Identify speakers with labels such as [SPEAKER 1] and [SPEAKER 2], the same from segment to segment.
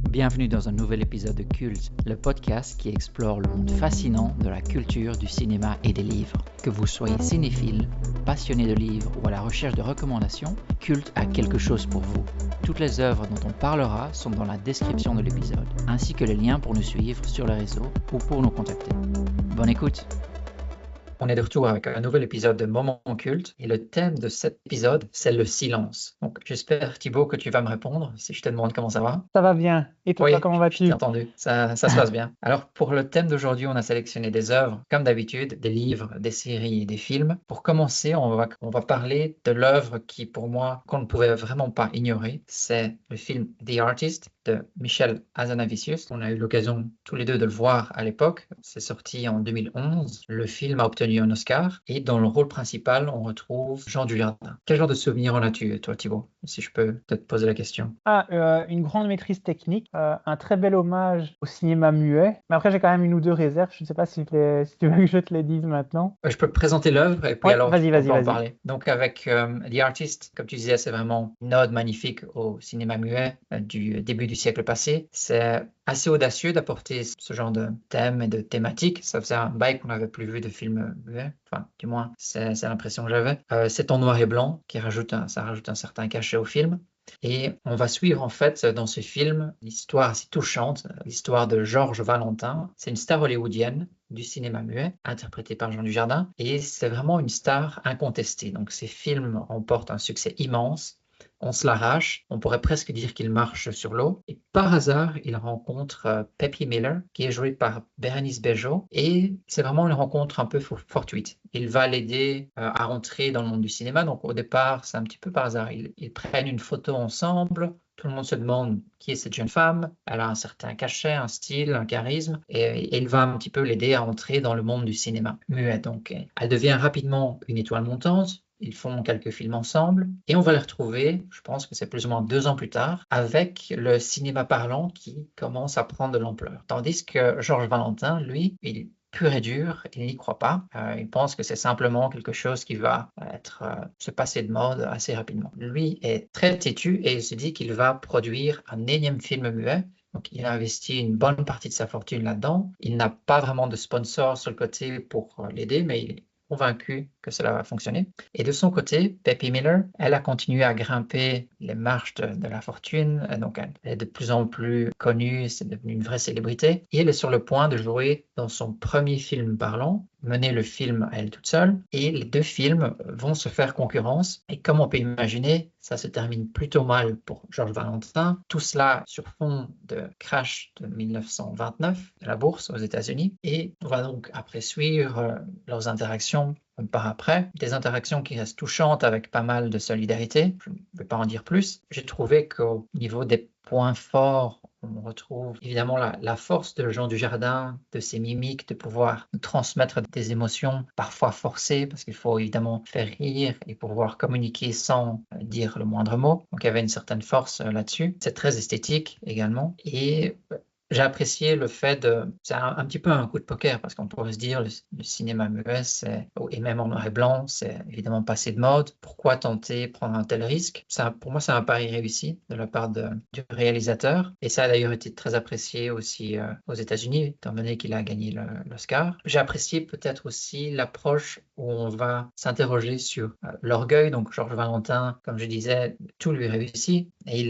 [SPEAKER 1] Bienvenue dans un nouvel épisode de Culte, le podcast qui explore le monde fascinant de la culture, du cinéma et des livres. Que vous soyez cinéphile, passionné de livres ou à la recherche de recommandations, Culte a quelque chose pour vous. Toutes les œuvres dont on parlera sont dans la description de l'épisode, ainsi que les liens pour nous suivre sur les réseaux ou pour nous contacter. Bonne écoute! On est de retour avec un nouvel épisode de Moment Culte et le thème de cet épisode, c'est le silence. Donc j'espère Thibaut que tu vas me répondre si je te demande comment ça va.
[SPEAKER 2] Ça va bien. Et toi,
[SPEAKER 1] Oui,
[SPEAKER 2] comment
[SPEAKER 1] je t'ai
[SPEAKER 2] vas-tu?
[SPEAKER 1] entendu, ça se passe bien. Alors pour le thème d'aujourd'hui, on a sélectionné des œuvres, comme d'habitude, des livres, des séries et des films. Pour commencer, on va parler de l'œuvre qui pour moi, qu'on ne pouvait vraiment pas ignorer, c'est le film The Artist de Michel Hazanavicius. On a eu l'occasion tous les deux de le voir à l'époque. C'est sorti en 2011. Le film a obtenu un Oscar et dans le rôle principal, on retrouve Jean Dujardin. Quel genre de souvenir en as-tu, toi, Thibaut, si je peux te poser la question?
[SPEAKER 2] Une grande maîtrise technique, un très bel hommage au cinéma muet. Mais après, j'ai quand même une ou deux réserves. Je ne sais pas si tu veux que je te les dise maintenant.
[SPEAKER 1] Je peux présenter l'œuvre et puis
[SPEAKER 2] Oui,
[SPEAKER 1] alors
[SPEAKER 2] vas-y,
[SPEAKER 1] on
[SPEAKER 2] vas-y,
[SPEAKER 1] peut en
[SPEAKER 2] vas-y.
[SPEAKER 1] parler. Donc avec The Artist, comme tu disais, c'est vraiment une ode magnifique au cinéma muet du début du siècle passé. C'est assez audacieux d'apporter ce genre de thème et de thématique. Ça faisait un bail qu'on n'avait plus vu de film muet. Enfin, du moins, c'est l'impression que j'avais. C'est en noir et blanc ça rajoute un certain cachet au film. Et on va suivre en fait dans ce film l'histoire assez touchante, l'histoire de Georges Valentin. C'est une star hollywoodienne du cinéma muet, interprétée par Jean Dujardin, et c'est vraiment une star incontestée. Donc ces films remportent un succès immense. On se l'arrache, on pourrait presque dire qu'il marche sur l'eau. Et par hasard, il rencontre Peppy Miller, qui est jouée par Bérénice Bejo, et c'est vraiment une rencontre un peu fortuite. Il va l'aider à rentrer dans le monde du cinéma, donc au départ, c'est un petit peu par hasard. Ils prennent une photo ensemble, tout le monde se demande qui est cette jeune femme. Elle a un certain cachet, un style, un charisme, et il va un petit peu l'aider à entrer dans le monde du cinéma muet. Donc, elle devient rapidement une étoile montante. Ils font quelques films ensemble et on va les retrouver, je pense que c'est plus ou moins 2 ans plus tard, avec le cinéma parlant qui commence à prendre de l'ampleur. Tandis que Georges Valentin, lui, il pur et dur, il n'y croit pas. Il pense que c'est simplement quelque chose qui va se passer de mode assez rapidement. Lui est très têtu et il se dit qu'il va produire un énième film muet. Donc, il a investi une bonne partie de sa fortune là-dedans. Il n'a pas vraiment de sponsor sur le côté pour l'aider, mais il est convaincu que cela va fonctionner. Et de son côté, Peppy Miller, elle a continué à grimper les marches de la fortune. Donc, elle est de plus en plus connue, c'est devenu une vraie célébrité. Et elle est sur le point de jouer dans son premier film parlant, mener le film à elle toute seule. Et les deux films vont se faire concurrence. Et comme on peut imaginer, ça se termine plutôt mal pour Georges Valentin. Tout cela sur fond de crash de 1929 de la bourse aux États-Unis. Et on va donc après suivre leurs interactions par après, des interactions qui restent touchantes avec pas mal de solidarité. Je ne vais pas en dire plus. J'ai trouvé qu'au niveau des points forts, on retrouve évidemment la force de Jean Dujardin, de ses mimiques, de pouvoir transmettre des émotions parfois forcées, parce qu'il faut évidemment faire rire et pouvoir communiquer sans dire le moindre mot. Donc il y avait une certaine force là-dessus. C'est très esthétique également. Et j'ai apprécié le fait de... C'est un petit peu un coup de poker, parce qu'on pourrait se dire le cinéma muet, et même en noir et blanc, c'est évidemment passé de mode. Pourquoi tenter prendre un tel risque? Ça, pour moi, c'est un pari réussi de la part du réalisateur. Et ça a d'ailleurs été très apprécié aussi aux États-Unis, étant donné qu'il a gagné l'Oscar. J'ai apprécié peut-être aussi l'approche où on va s'interroger sur l'orgueil. Donc Georges Valentin, comme je disais, tout lui réussit. Et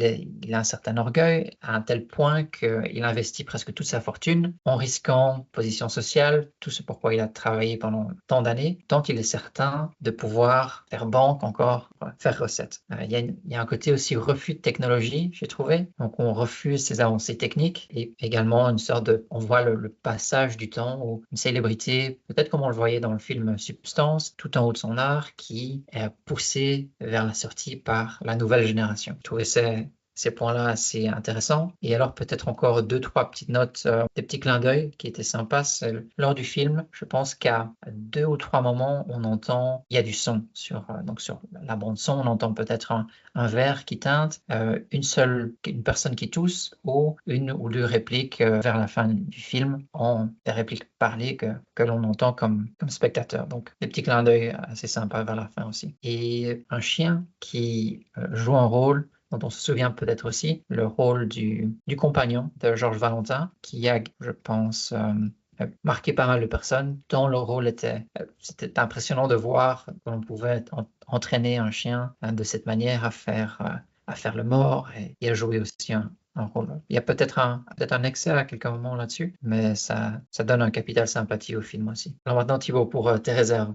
[SPEAKER 1] il a un certain orgueil à un tel point qu'il investit presque toute sa fortune en risquant position sociale, tout ce pourquoi il a travaillé pendant tant d'années, tant il est certain de pouvoir faire banque encore, faire recette. Il y a un côté aussi refus de technologie, j'ai trouvé. Donc on refuse ces avancées techniques et également une sorte de... On voit le passage du temps où une célébrité, peut-être comme on le voyait dans le film Substance, tout en haut de son art, qui est poussée vers la sortie par la nouvelle génération. Je trouvais ces points-là assez intéressants. Et alors peut-être encore 2, 3 petites notes, des petits clins d'œil qui étaient sympas. Lors du film, je pense qu'à 2 ou 3 moments, il y a du son donc sur la bande son, on entend peut-être un verre qui teinte, une personne qui tousse ou 1 ou 2 répliques vers la fin du film, des répliques parlées que l'on entend comme spectateur. Donc des petits clins d'œil assez sympas vers la fin aussi. Et un chien qui joue un rôle dont on se souvient peut-être aussi, le rôle du compagnon de Georges Valentin, qui a, je pense, marqué pas mal de personnes, dont le rôle c'était impressionnant de voir que l'on pouvait entraîner un chien de cette manière à faire le mort et à jouer aussi un rôle. Il y a peut-être un excès à quelques moments là-dessus, mais ça donne un capital sympathie au film aussi. Alors maintenant, Thibaut, pour tes réserves.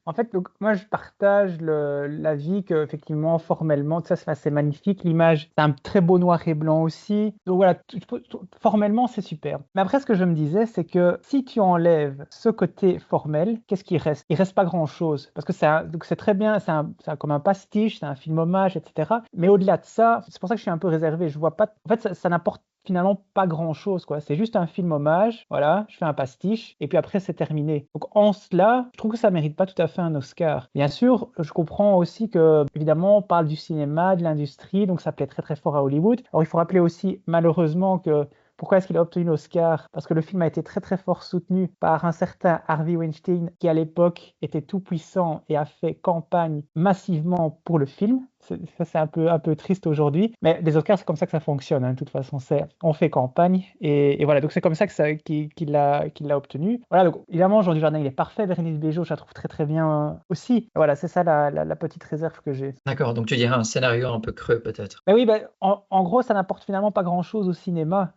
[SPEAKER 2] En fait, donc, moi, je partage l'avis qu'effectivement, formellement, c'est magnifique. L'image, c'est un très beau noir et blanc aussi. Donc voilà, formellement, c'est super. Mais après, ce que je me disais, c'est que si tu enlèves ce côté formel, qu'est-ce qui reste? Il reste pas grand-chose. Parce que donc c'est très bien, c'est comme un pastiche, c'est un film hommage, etc. Mais au-delà de ça, c'est pour ça que je suis un peu réservé. Je vois pas. En fait, ça n'apporte finalement pas grand-chose, quoi. C'est juste un film hommage, voilà, je fais un pastiche, et puis après c'est terminé. Donc en cela, je trouve que ça mérite pas tout à fait un Oscar. Bien sûr, je comprends aussi que, évidemment, on parle du cinéma, de l'industrie, donc ça plaît très très fort à Hollywood. Alors il faut rappeler aussi, malheureusement, que pourquoi est-ce qu'il a obtenu l'Oscar? Parce que le film a été très très fort soutenu par un certain Harvey Weinstein qui à l'époque était tout puissant et a fait campagne massivement pour le film. Ça c'est un peu triste aujourd'hui, mais les Oscars c'est comme ça que ça fonctionne, hein. De toute façon, on fait campagne et voilà, donc c'est comme ça qu'il l'a obtenu. Voilà, donc évidemment Jean Dujardin il est parfait, Bérénice Bejo je la trouve très très bien aussi. Voilà, c'est ça la petite réserve que j'ai.
[SPEAKER 1] D'accord, donc tu dirais un scénario un peu creux peut-être.
[SPEAKER 2] Ben oui, en gros, ça n'apporte finalement pas grand-chose au cinéma.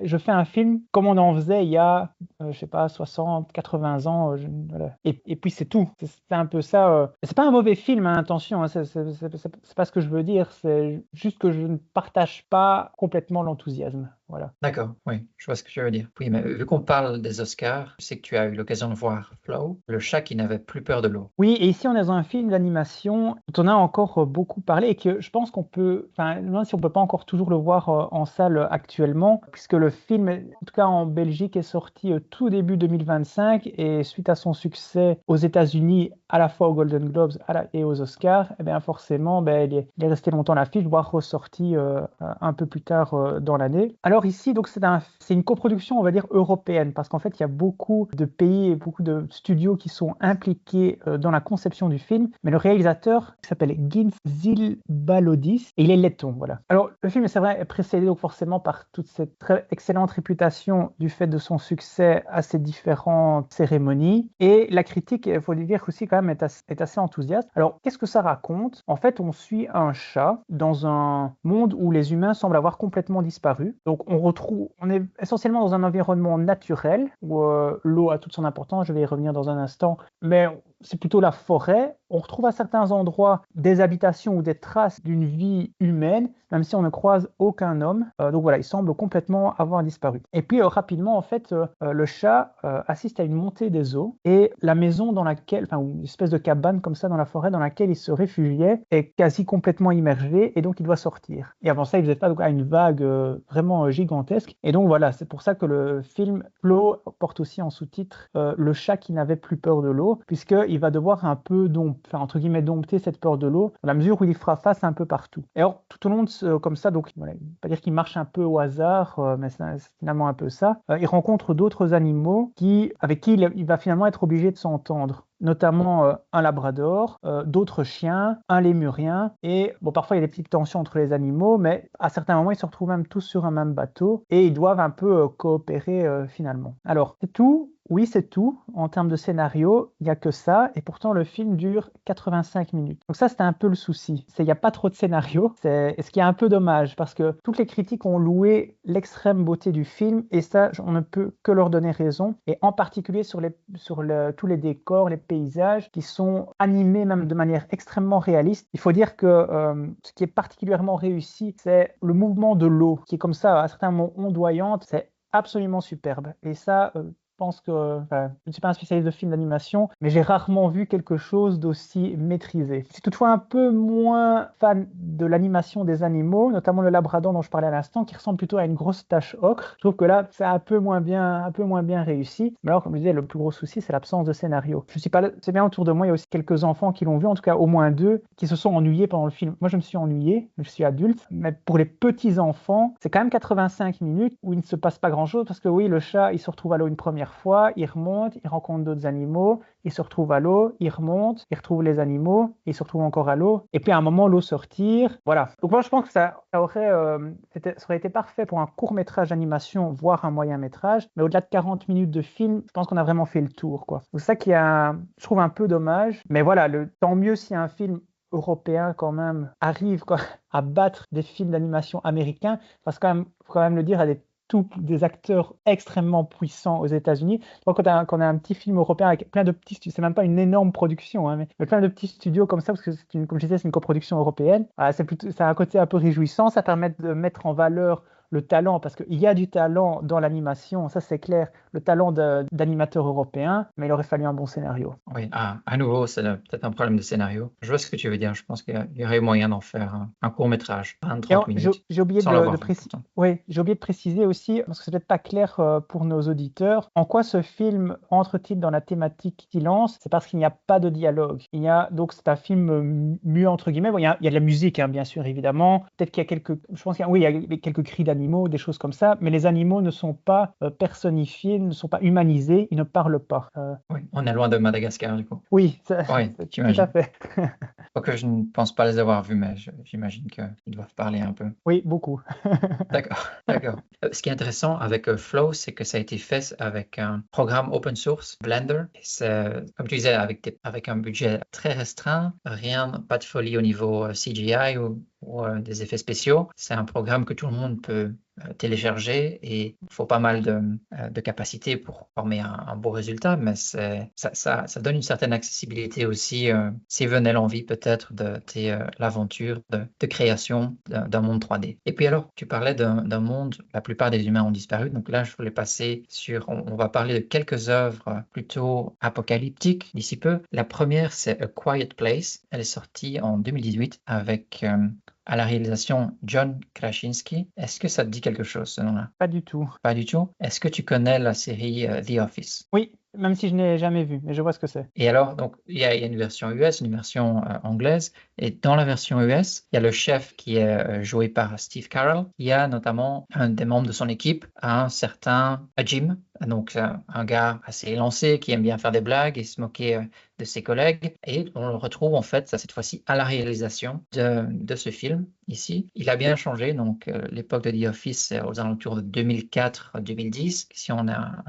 [SPEAKER 2] Je fais un film comme on en faisait il y a, je sais pas, 60, 80 ans. Voilà. Et puis c'est tout. C'est un peu ça. C'est pas un mauvais film, hein, attention, hein, c'est pas ce que je veux dire. C'est juste que je ne partage pas complètement l'enthousiasme. Voilà.
[SPEAKER 1] D'accord, oui, je vois ce que tu veux dire. Oui, mais vu qu'on parle des Oscars, je sais que tu as eu l'occasion de voir Flow, le chat qui n'avait plus peur de l'eau.
[SPEAKER 2] Oui, et ici on est dans un film d'animation dont on a encore beaucoup parlé et que je pense qu'on peut, enfin, je me demande si on peut pas encore toujours le voir en salle actuellement, puisque le film, en tout cas en Belgique, est sorti tout début 2025 et suite à son succès aux États-Unis, à la fois aux Golden Globes et aux Oscars, eh bien forcément, ben, il est resté longtemps à l'affiche, voire ressorti un peu plus tard dans l'année. Alors ici, donc c'est une coproduction, on va dire européenne, parce qu'en fait, il y a beaucoup de pays et beaucoup de studios qui sont impliqués dans la conception du film, mais le réalisateur s'appelle Gins Zilbalodis et il est letton, voilà. Alors le film, c'est vrai, est précédé donc forcément par toute cette très excellente réputation du fait de son succès à ces différentes cérémonies, et la critique, il faut le dire aussi quand même, est assez enthousiaste. Alors qu'est-ce que ça raconte? En fait, on suit un chat dans un monde où les humains semblent avoir complètement disparu. Donc on est essentiellement dans un environnement naturel où l'eau a toute son importance, je vais y revenir dans un instant, mais c'est plutôt la forêt. On retrouve à certains endroits des habitations ou des traces d'une vie humaine, même si on ne croise aucun homme. Donc voilà, il semble complètement avoir disparu. Et puis rapidement, en fait, le chat assiste à une montée des eaux et la maison dans laquelle, enfin une espèce de cabane comme ça dans la forêt dans laquelle il se réfugiait est quasi complètement immergée et donc il doit sortir. Et avant ça, il faisait face à une vague vraiment gigantesque. Et donc voilà, c'est pour ça que le film Flow porte aussi en sous-titre Le chat qui n'avait plus peur de l'eau, puisqu'il va devoir un peu entre guillemets dompter cette peur de l'eau, dans la mesure où il y fera face un peu partout. Et alors, tout au long de comme ça, donc voilà, pas dire qu'il marche un peu au hasard, mais c'est finalement un peu ça, il rencontre d'autres animaux avec qui il va finalement être obligé de s'entendre, notamment un labrador, d'autres chiens, un lémurien, et bon, parfois il y a des petites tensions entre les animaux, mais à certains moments ils se retrouvent même tous sur un même bateau et ils doivent un peu coopérer finalement. Alors, c'est tout. Oui, c'est tout. En termes de scénario, il n'y a que ça. Et pourtant, le film dure 85 minutes. Donc ça, c'était un peu le souci. Il n'y a pas trop de scénario. Et ce qui est un peu dommage, parce que toutes les critiques ont loué l'extrême beauté du film. Et ça, on ne peut que leur donner raison. Et en particulier sur tous les décors, les paysages, qui sont animés même de manière extrêmement réaliste. Il faut dire que ce qui est particulièrement réussi, c'est le mouvement de l'eau, qui est comme ça, à certains moments ondoyante. C'est absolument superbe. Et ça... je pense que, enfin, je ne suis pas un spécialiste de films d'animation, mais j'ai rarement vu quelque chose d'aussi maîtrisé. Je suis toutefois un peu moins fan de l'animation des animaux, notamment le labrador dont je parlais à l'instant, qui ressemble plutôt à une grosse tache ocre. Je trouve que là, c'est un peu moins bien réussi. Mais alors, comme je disais, le plus gros souci, c'est l'absence de scénario. Je suis pas, c'est bien autour de moi, il y a aussi quelques enfants qui l'ont vu, en tout cas au moins 2, qui se sont ennuyés pendant le film. Moi, je me suis ennuyé, je suis adulte, mais pour les petits enfants, c'est quand même 85 minutes où il ne se passe pas grand-chose, parce que oui, le chat, il se retrouve à l'eau une première première fois, il remonte, il rencontre d'autres animaux, il se retrouve à l'eau, il remonte, il retrouve les animaux, il se retrouve encore à l'eau, et puis à un moment, l'eau se retire. Voilà. Donc moi, je pense que ça aurait été parfait pour un court-métrage d'animation, voire un moyen-métrage, mais au-delà de 40 minutes de film, je pense qu'on a vraiment fait le tour, quoi. C'est ça je trouve un peu dommage, mais voilà, tant mieux si un film européen quand même arrive quoi, à battre des films d'animation américains, parce que faut quand même le dire, des acteurs extrêmement puissants aux États-Unis. Donc quand on a un petit film européen avec plein de petits studios, c'est même pas une énorme production, hein, mais plein de petits studios comme ça, parce que comme je disais, c'est une coproduction européenne. Ça a un côté un peu réjouissant, ça permet de mettre en valeur le talent, parce qu'il y a du talent dans l'animation, ça c'est clair, le talent d'animateur européen, mais il aurait fallu un bon scénario.
[SPEAKER 1] Oui, à nouveau, c'est peut-être un problème de scénario. Je vois ce que tu veux dire. Je pense qu'il y aurait moyen d'en faire un court-métrage, 20-30 minutes,
[SPEAKER 2] j'ai oublié
[SPEAKER 1] sans l'avoir vu pourtant.
[SPEAKER 2] Oui, j'ai oublié de préciser aussi, parce que c'est peut-être pas clair pour nos auditeurs, en quoi ce film entre-t-il dans la thématique qu'il lance. C'est parce qu'il n'y a pas de dialogue. Donc c'est un film muet entre guillemets. Bon, il y a de la musique, hein, bien sûr, évidemment. Peut-être qu'il y a il y a quelques cris d'animaux, des choses comme ça, mais les animaux ne sont pas personnifiés, ne sont pas humanisés, ils ne parlent pas.
[SPEAKER 1] Oui, on est loin de Madagascar, du coup.
[SPEAKER 2] Oui,
[SPEAKER 1] Oui,
[SPEAKER 2] tout à fait.
[SPEAKER 1] Quoique je ne pense pas les avoir vus, mais j'imagine qu'ils doivent parler un peu.
[SPEAKER 2] Oui, beaucoup.
[SPEAKER 1] D'accord, d'accord. Ce qui est intéressant avec Flow, c'est que ça a été fait avec un programme open source, Blender. Et c'est, comme tu disais, avec un budget très restreint, pas de folie au niveau CGI ou des effets spéciaux. C'est un programme que tout le monde peut télécharger et il faut pas mal de capacité pour former un beau résultat, mais ça donne une certaine accessibilité aussi si venait l'envie peut-être de l'aventure de création d'un monde 3D. Et puis alors, tu parlais d'un monde, la plupart des humains ont disparu, donc là je voulais passer on va parler de quelques œuvres plutôt apocalyptiques d'ici peu. La première, c'est A Quiet Place. Elle est sortie en 2018 avec à la réalisation John Krasinski. Est-ce que ça te dit quelque chose, ce nom-là?
[SPEAKER 2] Pas du tout.
[SPEAKER 1] Pas du tout. Est-ce que tu connais la série The Office?
[SPEAKER 2] Oui, même si je n'ai jamais vu, mais je vois ce que c'est.
[SPEAKER 1] Et alors, donc, il y a une version US, une version anglaise. Et dans la version US, il y a le chef qui est joué par Steve Carell. Il y a notamment un des membres de son équipe, un certain Jim. Donc, un gars assez élancé qui aime bien faire des blagues et se moquer de ses collègues. Et on le retrouve en fait, cette fois-ci, à la réalisation de ce film ici. Il a bien changé. Donc, l'époque de The Office, c'est aux alentours de 2004-2010. Si on a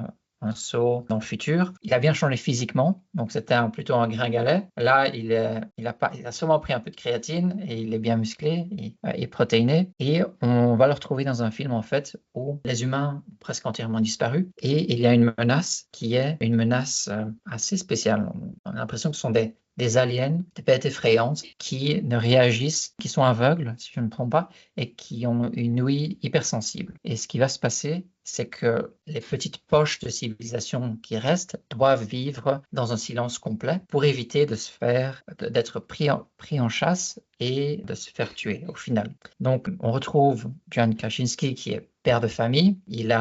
[SPEAKER 1] un saut dans le futur. Il a bien changé physiquement, donc c'était plutôt un gringalet. Là, il a sûrement pris un peu de créatine et il est bien musclé et protéiné. Et on va le retrouver dans un film en fait où les humains ont presque entièrement disparu et il y a une menace qui est une menace assez spéciale. On a l'impression que ce sont des aliens, des bêtes effrayantes qui ne réagissent, qui sont aveugles, si je ne me trompe pas, et qui ont une ouïe hypersensible. Et ce qui va se passer, c'est que les petites poches de civilisation qui restent doivent vivre dans un silence complet pour éviter d'être pris en chasse et de se faire tuer au final. Donc, on retrouve John Krasinski qui est père de famille. Il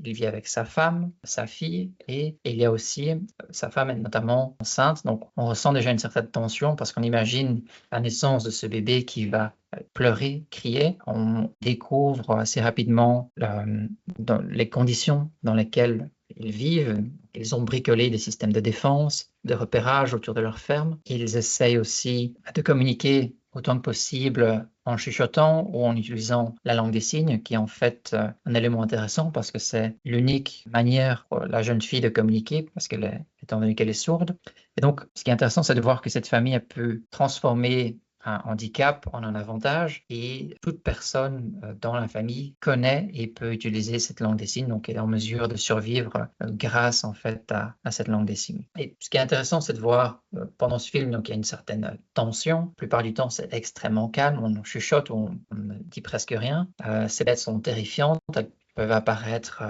[SPEAKER 1] vit avec sa femme, sa fille, et il y a aussi sa femme est notamment enceinte. Donc, on ressent déjà une certaine tension parce qu'on imagine la naissance de ce bébé qui va pleurer, crier. On découvre assez rapidement dans les conditions dans lesquelles ils vivent. Ils ont bricolé des systèmes de défense, de repérage autour de leur ferme. Ils essayent aussi de communiquer autant que possible en chuchotant ou en utilisant la langue des signes, qui est en fait un élément intéressant parce que c'est l'unique manière pour la jeune fille de communiquer, étant donné qu'elle est sourde. Et donc, ce qui est intéressant, c'est de voir que cette famille a pu transformer un handicap en un avantage et toute personne dans la famille connaît et peut utiliser cette langue des signes, donc elle est en mesure de survivre grâce en fait à cette langue des signes. Et ce qui est intéressant, c'est de voir pendant ce film, donc il y a une certaine tension. La plupart du temps, c'est extrêmement calme, on chuchote, on ne dit presque rien. Ces bêtes sont terrifiantes, elles peuvent apparaître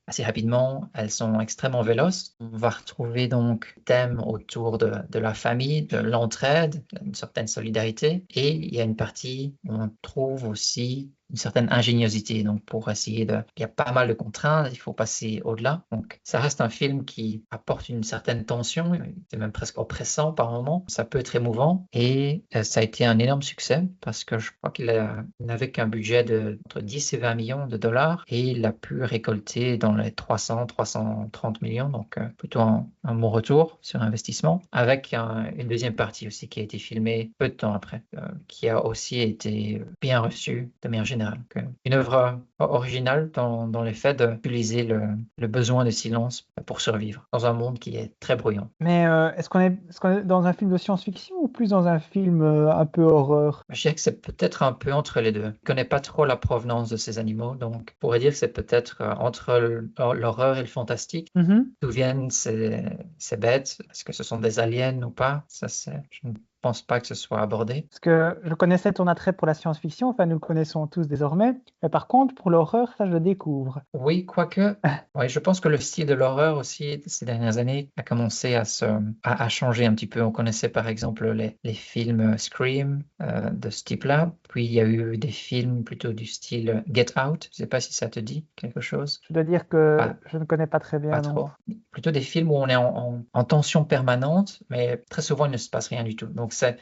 [SPEAKER 1] assez rapidement, elles sont extrêmement véloces. On va retrouver donc thème autour de la famille, de l'entraide, une certaine solidarité. Et il y a une partie où on trouve aussi une certaine ingéniosité. Donc, pour essayer il y a pas mal de contraintes, il faut passer au-delà. Donc, ça reste un film qui apporte une certaine tension, c'est même presque oppressant par moments. Ça peut être émouvant et ça a été un énorme succès parce que je crois il n'avait qu'un budget entre 10 et 20 millions de dollars et il a pu récolter dans les 330 millions, donc plutôt un bon retour sur investissement, avec une deuxième partie aussi qui a été filmée peu de temps après, qui a aussi été bien reçue de manière générale. Donc, une œuvre originale dans le fait d'utiliser le besoin de silence pour survivre dans un monde qui est très bruyant.
[SPEAKER 2] Mais est-ce qu'on est dans un film de science-fiction ou plus dans un film un peu horreur?
[SPEAKER 1] Je dirais que c'est peut-être un peu entre les deux. Je ne connais pas trop la provenance de ces animaux, donc je pourrais dire que c'est peut-être entre l'horreur et le fantastique.
[SPEAKER 2] Mhm.
[SPEAKER 1] D'où viennent ces bêtes? Est-ce que ce sont des aliens ou pas? Je ne pense pas que ce soit abordé.
[SPEAKER 2] Parce que je connaissais ton attrait pour la science-fiction, enfin nous le connaissons tous désormais, mais par contre pour l'horreur, ça je le découvre.
[SPEAKER 1] Oui, quoique, ouais, je pense que le style de l'horreur aussi, ces dernières années, a commencé à changer un petit peu. On connaissait par exemple les films Scream de ce type-là. Puis il y a eu des films plutôt du style Get Out. Je ne sais pas si ça te dit quelque chose.
[SPEAKER 2] Je dois dire que
[SPEAKER 1] Pas,
[SPEAKER 2] je ne connais pas très bien,
[SPEAKER 1] pas
[SPEAKER 2] non.
[SPEAKER 1] trop. Plutôt des films où on est en tension permanente, mais très souvent il ne se passe rien du tout. Donc ça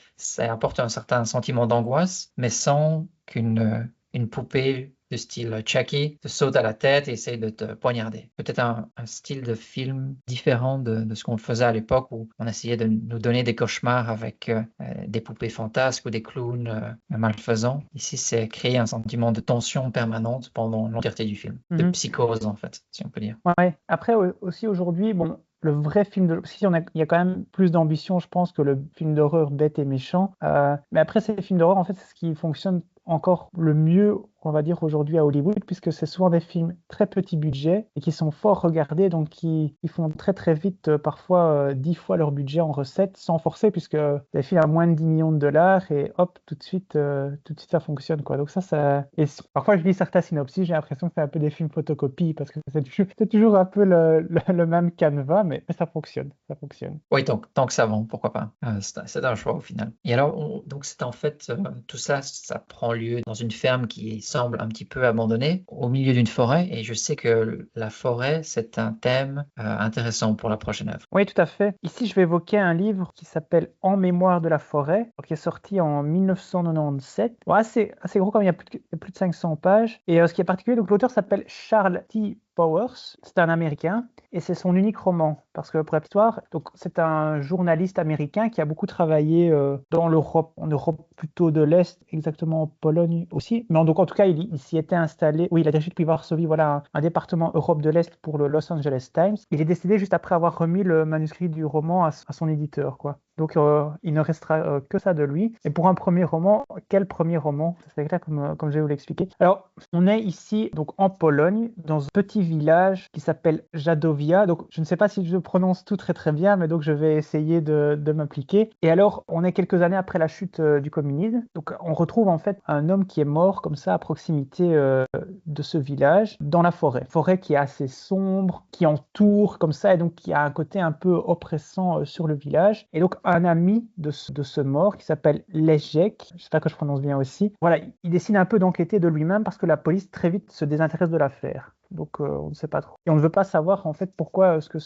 [SPEAKER 1] apporte un certain sentiment d'angoisse, mais sans qu'une poupée de style Chucky te saute à la tête et essaye de te poignarder. Peut-être un style de film différent de ce qu'on faisait à l'époque où on essayait de nous donner des cauchemars avec des poupées fantasques ou des clowns malfaisants. Ici, c'est créer un sentiment de tension permanente pendant l'entièreté du film. De psychose, en fait, si on peut dire.
[SPEAKER 2] Ouais. Après, aussi aujourd'hui, bon, le vrai film de... Si il y a quand même plus d'ambition, je pense, que le film d'horreur bête et méchant. Mais après, ces films d'horreur, en fait, c'est ce qui fonctionne encore le mieux, on va dire, aujourd'hui à Hollywood, puisque c'est souvent des films très petit budget et qui sont fort regardés, donc qui font très très vite, parfois 10 fois leur budget en recettes, sans forcer, puisque des films à moins de 10 millions de dollars et hop, tout de suite ça fonctionne, quoi. Donc ça... Et parfois, je lis certains synopsis, j'ai l'impression que c'est un peu des films photocopies, parce que c'est toujours un peu le même canevas, mais ça fonctionne, ça fonctionne.
[SPEAKER 1] Oui, tant que ça vend, pourquoi pas. C'est un choix au final. Et alors, donc c'est en fait, tout ça prend lieu dans une ferme qui semble un petit peu abandonnée, au milieu d'une forêt. Et je sais que la forêt, c'est un thème intéressant pour la prochaine œuvre.
[SPEAKER 2] Oui, tout à fait. Ici, je vais évoquer un livre qui s'appelle En mémoire de la forêt, qui est sorti en 1997. Bon, assez gros, comme il y a plus de 500 pages. Et ce qui est particulier, donc l'auteur s'appelle Charles T. Powers, c'est un Américain et c'est son unique roman parce que pour la petite histoire, donc c'est un journaliste américain qui a beaucoup travaillé dans l'Europe, en Europe plutôt de l'Est, exactement en Pologne aussi. Mais donc en tout cas, il s'y était installé. Oui, il a dirigé depuis Varsovie, voilà, un département Europe de l'Est pour le Los Angeles Times. Il est décédé juste après avoir remis le manuscrit du roman à son éditeur, quoi. Donc il ne restera que ça de lui. Et pour un premier roman, quel premier roman? C'est clair comme je vais vous l'expliquer. Alors, on est ici donc en Pologne, dans un petit village qui s'appelle Jadowia. Donc, je ne sais pas si je prononce tout très très bien, mais donc je vais essayer de m'impliquer. Et alors, on est quelques années après la chute du communisme. Donc, on retrouve en fait un homme qui est mort comme ça à proximité de ce village, dans la forêt. Forêt qui est assez sombre, qui entoure comme ça, et donc qui a un côté un peu oppressant sur le village. Et donc, un ami de ce mort qui s'appelle Leszek, j'espère que je prononce bien aussi, voilà, il décide un peu d'enquêter de lui-même parce que la police très vite se désintéresse de l'affaire. Donc on ne sait pas trop. Et on ne veut pas savoir en fait pourquoi est-ce que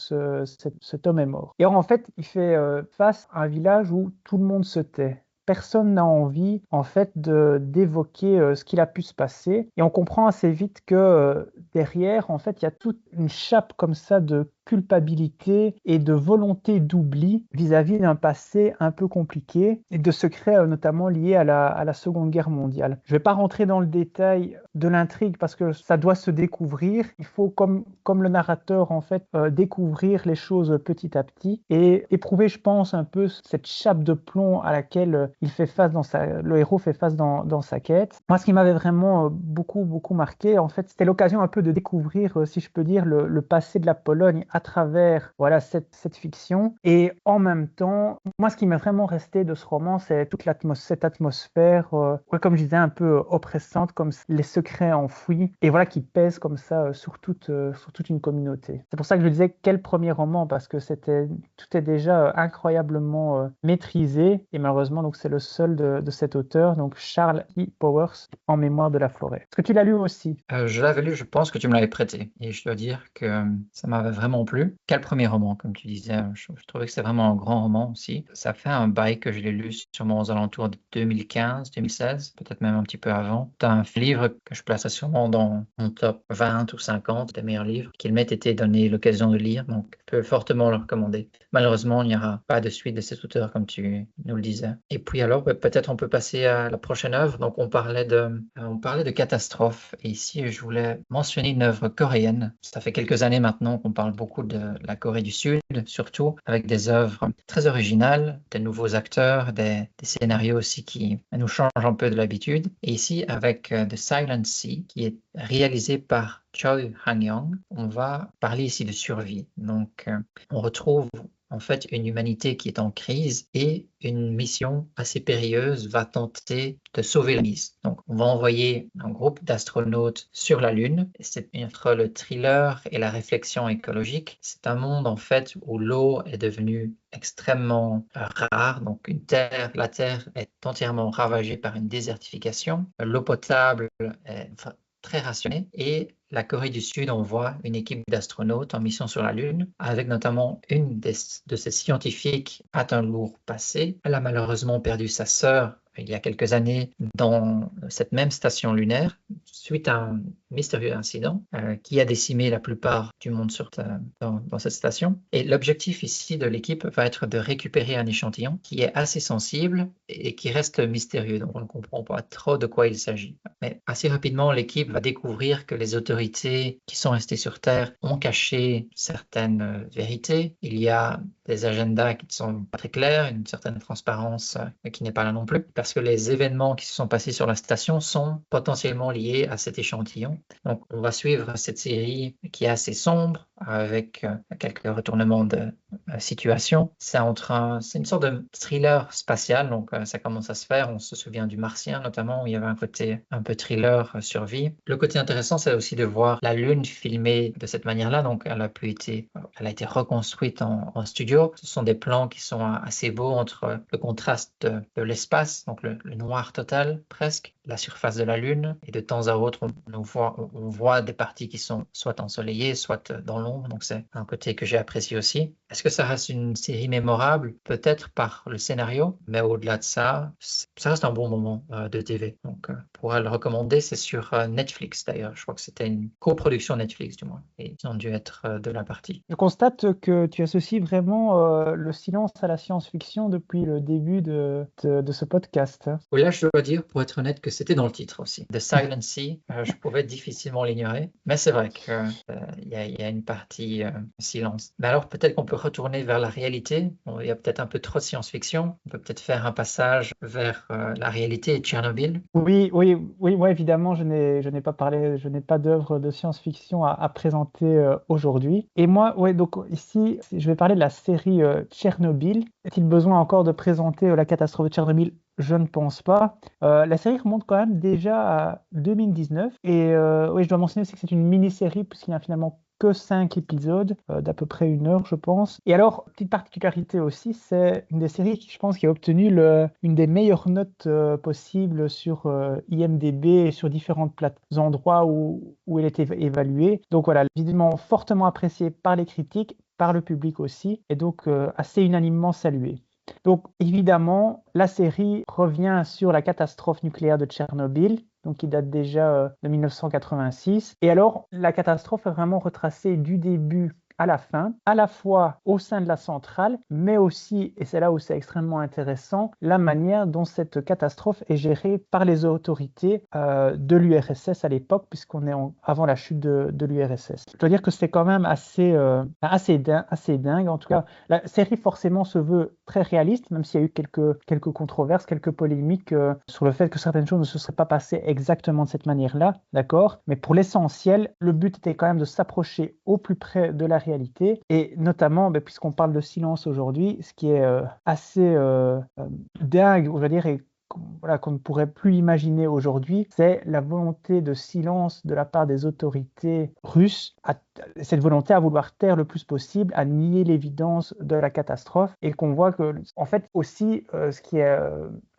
[SPEAKER 2] cet homme est mort. Et alors en fait, il fait face à un village où tout le monde se tait. Personne n'a envie, en fait, d'évoquer ce qu'il a pu se passer. Et on comprend assez vite que derrière, en fait, il y a toute une chape comme ça de culpabilité et de volonté d'oubli vis-à-vis d'un passé un peu compliqué et de secrets notamment liés à la Seconde Guerre mondiale. Je ne vais pas rentrer dans le détail de l'intrigue parce que ça doit se découvrir. Il faut, comme le narrateur, en fait, découvrir les choses petit à petit et éprouver, je pense, un peu cette chape de plomb à laquelle le héros fait face dans sa quête. Moi, ce qui m'avait vraiment beaucoup marqué, en fait, c'était l'occasion un peu de découvrir, si je peux dire, le passé de la Pologne à travers voilà, cette fiction. Et en même temps, moi, ce qui m'est vraiment resté de ce roman, c'est toute cette atmosphère, comme je disais, un peu oppressante, comme les secrets enfouis, et voilà, qui pèsent comme ça sur toute une communauté. C'est pour ça que je disais quel premier roman, parce que tout est déjà incroyablement maîtrisé, et malheureusement, donc c'est le seul de cet auteur, donc Charles E. Powers, En mémoire de la forêt. Est-ce que tu l'as lu aussi?
[SPEAKER 1] Je l'avais lu, je pense que tu me l'avais prêté. Et je dois dire que ça m'avait vraiment plu. Quel premier roman, comme tu disais. Je trouvais que c'était vraiment un grand roman aussi. Ça fait un bail que je l'ai lu sûrement aux alentours de 2015, 2016, peut-être même un petit peu avant. C'est un livre que je placerais sûrement dans mon top 20 ou 50 des meilleurs livres qu'il m'ait été donné l'occasion de lire. Donc, je peux fortement le recommander. Malheureusement, il n'y aura pas de suite de cet auteur, comme tu nous le disais. Et puis alors, peut-être on peut passer à la prochaine œuvre. Donc, on parlait de catastrophe. Et ici, je voulais mentionner une œuvre coréenne. Ça fait quelques années maintenant qu'on parle beaucoup de la Corée du Sud, surtout avec des œuvres très originales, des nouveaux acteurs, des scénarios aussi qui nous changent un peu de l'habitude. Et ici, avec The Silent Sea, qui est réalisé par Choi Han-young, on va parler ici de survie. Donc, on retrouve en fait une humanité qui est en crise et une mission assez périlleuse va tenter de sauver la mise. Donc, on va envoyer un groupe d'astronautes sur la Lune. C'est entre le thriller et la réflexion écologique. C'est un monde en fait où l'eau est devenue extrêmement rare. Donc, la Terre est entièrement ravagée par une désertification. L'eau potable est très rationnée et la Corée du Sud envoie une équipe d'astronautes en mission sur la Lune, avec notamment une de ces scientifiques a un lourd passé. Elle a malheureusement perdu sa sœur il y a quelques années dans cette même station lunaire suite à un mystérieux incident qui a décimé la plupart du monde dans cette station. Et l'objectif ici de l'équipe va être de récupérer un échantillon qui est assez sensible et qui reste mystérieux, donc on ne comprend pas trop de quoi il s'agit. Mais assez rapidement, l'équipe va découvrir que les autorités qui sont restées sur Terre ont caché certaines vérités. Il y a des agendas qui ne sont pas très clairs, une certaine transparence qui n'est pas là non plus, parce que les événements qui se sont passés sur la station sont potentiellement liés à cet échantillon. Donc, on va suivre cette série qui est assez sombre, avec quelques retournements de situation. C'est une sorte de thriller spatial, donc ça commence à se faire. On se souvient du Martien notamment, où il y avait un côté un peu thriller survie. Le côté intéressant, c'est aussi de voir la Lune filmée de cette manière-là, donc elle a été reconstruite en studio. Ce sont des plans qui sont assez beaux entre le contraste de l'espace, donc le noir total presque, la surface de la Lune, et de temps à autre, on voit des parties qui sont soit ensoleillées, soit dans l'ombre, donc c'est un côté que j'ai apprécié aussi. Est-ce que ça reste une série mémorable? Peut-être par le scénario, mais au-delà de ça, ça reste un bon moment de TV. Donc, on pourrait le recommander. C'est sur Netflix d'ailleurs. Je crois que c'était une coproduction Netflix du moins. Et ils ont dû être de la partie.
[SPEAKER 2] Je constate que tu associes vraiment le silence à la science-fiction depuis le début de ce podcast.
[SPEAKER 1] Oui, là, je dois dire, pour être honnête, que c'était dans le titre aussi. The Silent Sea, je pouvais difficilement l'ignorer. Mais c'est vrai qu'il y a une partie silence. Mais alors, peut-être qu'on peut retourner vers la réalité. Bon, il y a peut-être un peu trop de science-fiction. On peut peut-être faire un passage vers la réalité et Tchernobyl.
[SPEAKER 2] Oui, moi évidemment, je n'ai pas parlé, je n'ai pas d'œuvre de science-fiction à présenter aujourd'hui. Et moi, ouais, donc ici, je vais parler de la série Tchernobyl. Est-il besoin encore de présenter la catastrophe de Tchernobyl? Je ne pense pas. La série remonte quand même déjà à 2019. Et oui, je dois mentionner aussi que c'est une mini-série puisqu'il y a finalement que 5 épisodes d'à peu près 1 heure, je pense. Et alors, petite particularité aussi, c'est une des séries qui, je pense, qui a obtenu une des meilleures notes possibles sur IMDb et sur différents endroits où elle était évaluée. Donc voilà, visiblement fortement appréciée par les critiques, par le public aussi, et donc assez unanimement saluée. Donc évidemment, la série revient sur la catastrophe nucléaire de Tchernobyl, donc qui date déjà de 1986. Et alors, la catastrophe est vraiment retracée du début à la fin, à la fois au sein de la centrale, mais aussi, et c'est là où c'est extrêmement intéressant, la manière dont cette catastrophe est gérée par les autorités de l'URSS à l'époque, puisqu'on est avant la chute de l'URSS. Je dois dire que c'est quand même assez dingue. En tout cas, la série forcément se veut très réaliste, même s'il y a eu quelques controverses, quelques polémiques sur le fait que certaines choses ne se seraient pas passées exactement de cette manière-là, d'accord? Mais pour l'essentiel, le but était quand même de s'approcher au plus près de la réalité réalité. Et notamment, puisqu'on parle de silence aujourd'hui, ce qui est assez dingue, on va dire, et voilà, qu'on ne pourrait plus imaginer aujourd'hui, c'est la volonté de silence de la part des autorités russes, cette volonté à vouloir taire le plus possible, à nier l'évidence de la catastrophe, et qu'on voit que, en fait, aussi, ce qui est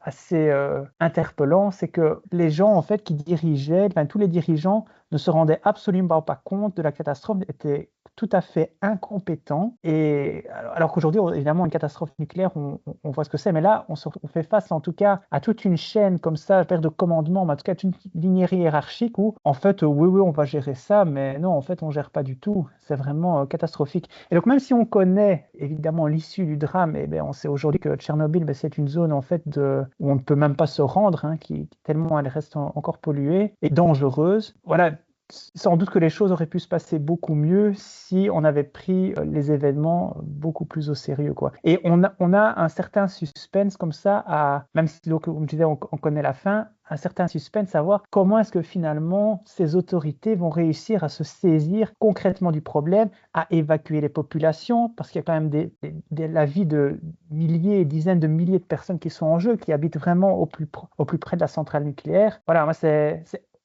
[SPEAKER 2] assez interpellant, c'est que les gens, en fait, qui dirigeaient, tous les dirigeants ne se rendaient absolument pas compte de la catastrophe, étaient tout à fait incompétents. Et alors qu'aujourd'hui, évidemment, une catastrophe nucléaire, on voit ce que c'est, mais là, on fait face en tout cas à toute une chaîne comme ça, de commandement, mais en tout cas, toute une lignée hiérarchique où, en fait, oui, on va gérer ça, mais non, en fait, on ne gère pas du tout. C'est vraiment catastrophique. Et donc, même si on connaît évidemment l'issue du drame, on sait aujourd'hui que Tchernobyl, c'est une zone en fait où on ne peut même pas se rendre, tellement elle reste encore polluée et dangereuse. Voilà. Sans doute que les choses auraient pu se passer beaucoup mieux si on avait pris les événements beaucoup plus au sérieux, quoi. Et on a un certain suspense comme ça, même si, comme je disais, on connaît la fin, un certain suspense à voir comment est-ce que finalement ces autorités vont réussir à se saisir concrètement du problème, à évacuer les populations, parce qu'il y a quand même la vie de milliers et dizaines de milliers de personnes qui sont en jeu, qui habitent vraiment au plus près de la centrale nucléaire. Voilà, moi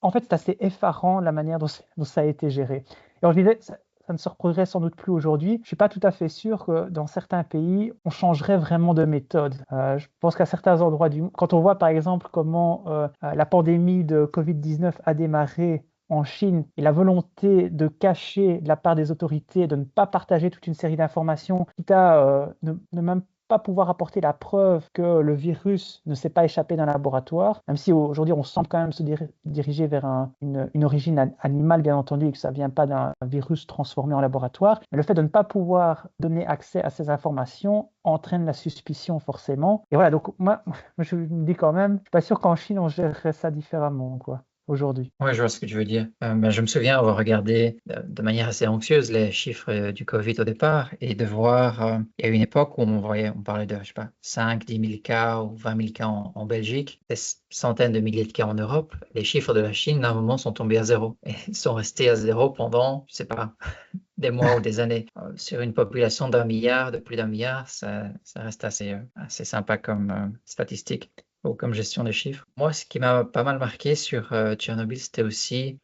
[SPEAKER 2] en fait, c'est assez effarant la manière dont ça a été géré. Et alors, je disais, ça ne se reproduirait sans doute plus aujourd'hui. Je ne suis pas tout à fait sûr que dans certains pays, on changerait vraiment de méthode. Je pense qu'à certains endroits du monde, quand on voit par exemple comment la pandémie de Covid-19 a démarré en Chine et la volonté de cacher de la part des autorités, de ne pas partager toute une série d'informations, quitte à ne même pas pouvoir apporter la preuve que le virus ne s'est pas échappé d'un laboratoire, même si aujourd'hui on semble quand même se diriger vers une origine animale, bien entendu, et que ça ne vient pas d'un virus transformé en laboratoire. Mais le fait de ne pas pouvoir donner accès à ces informations entraîne la suspicion forcément. Et voilà, donc moi je me dis quand même, je ne suis pas sûr qu'en Chine on gérerait ça différemment, quoi, aujourd'hui.
[SPEAKER 1] Oui, je vois ce que tu veux dire. Je me souviens avoir regardé de manière assez anxieuse les chiffres du Covid au départ et de voir, il y a une époque où on parlait de, je sais pas, 5, 10 000 cas ou 20 000 cas en Belgique, des centaines de milliers de cas en Europe. Les chiffres de la Chine, à un moment, sont tombés à zéro. Et ils sont restés à zéro pendant, je sais pas, des mois ou des années. Sur une population de plus d'un milliard, ça reste assez sympa comme statistique ou comme gestion des chiffres. Moi, ce qui m'a pas mal marqué sur Tchernobyl, c'était aussi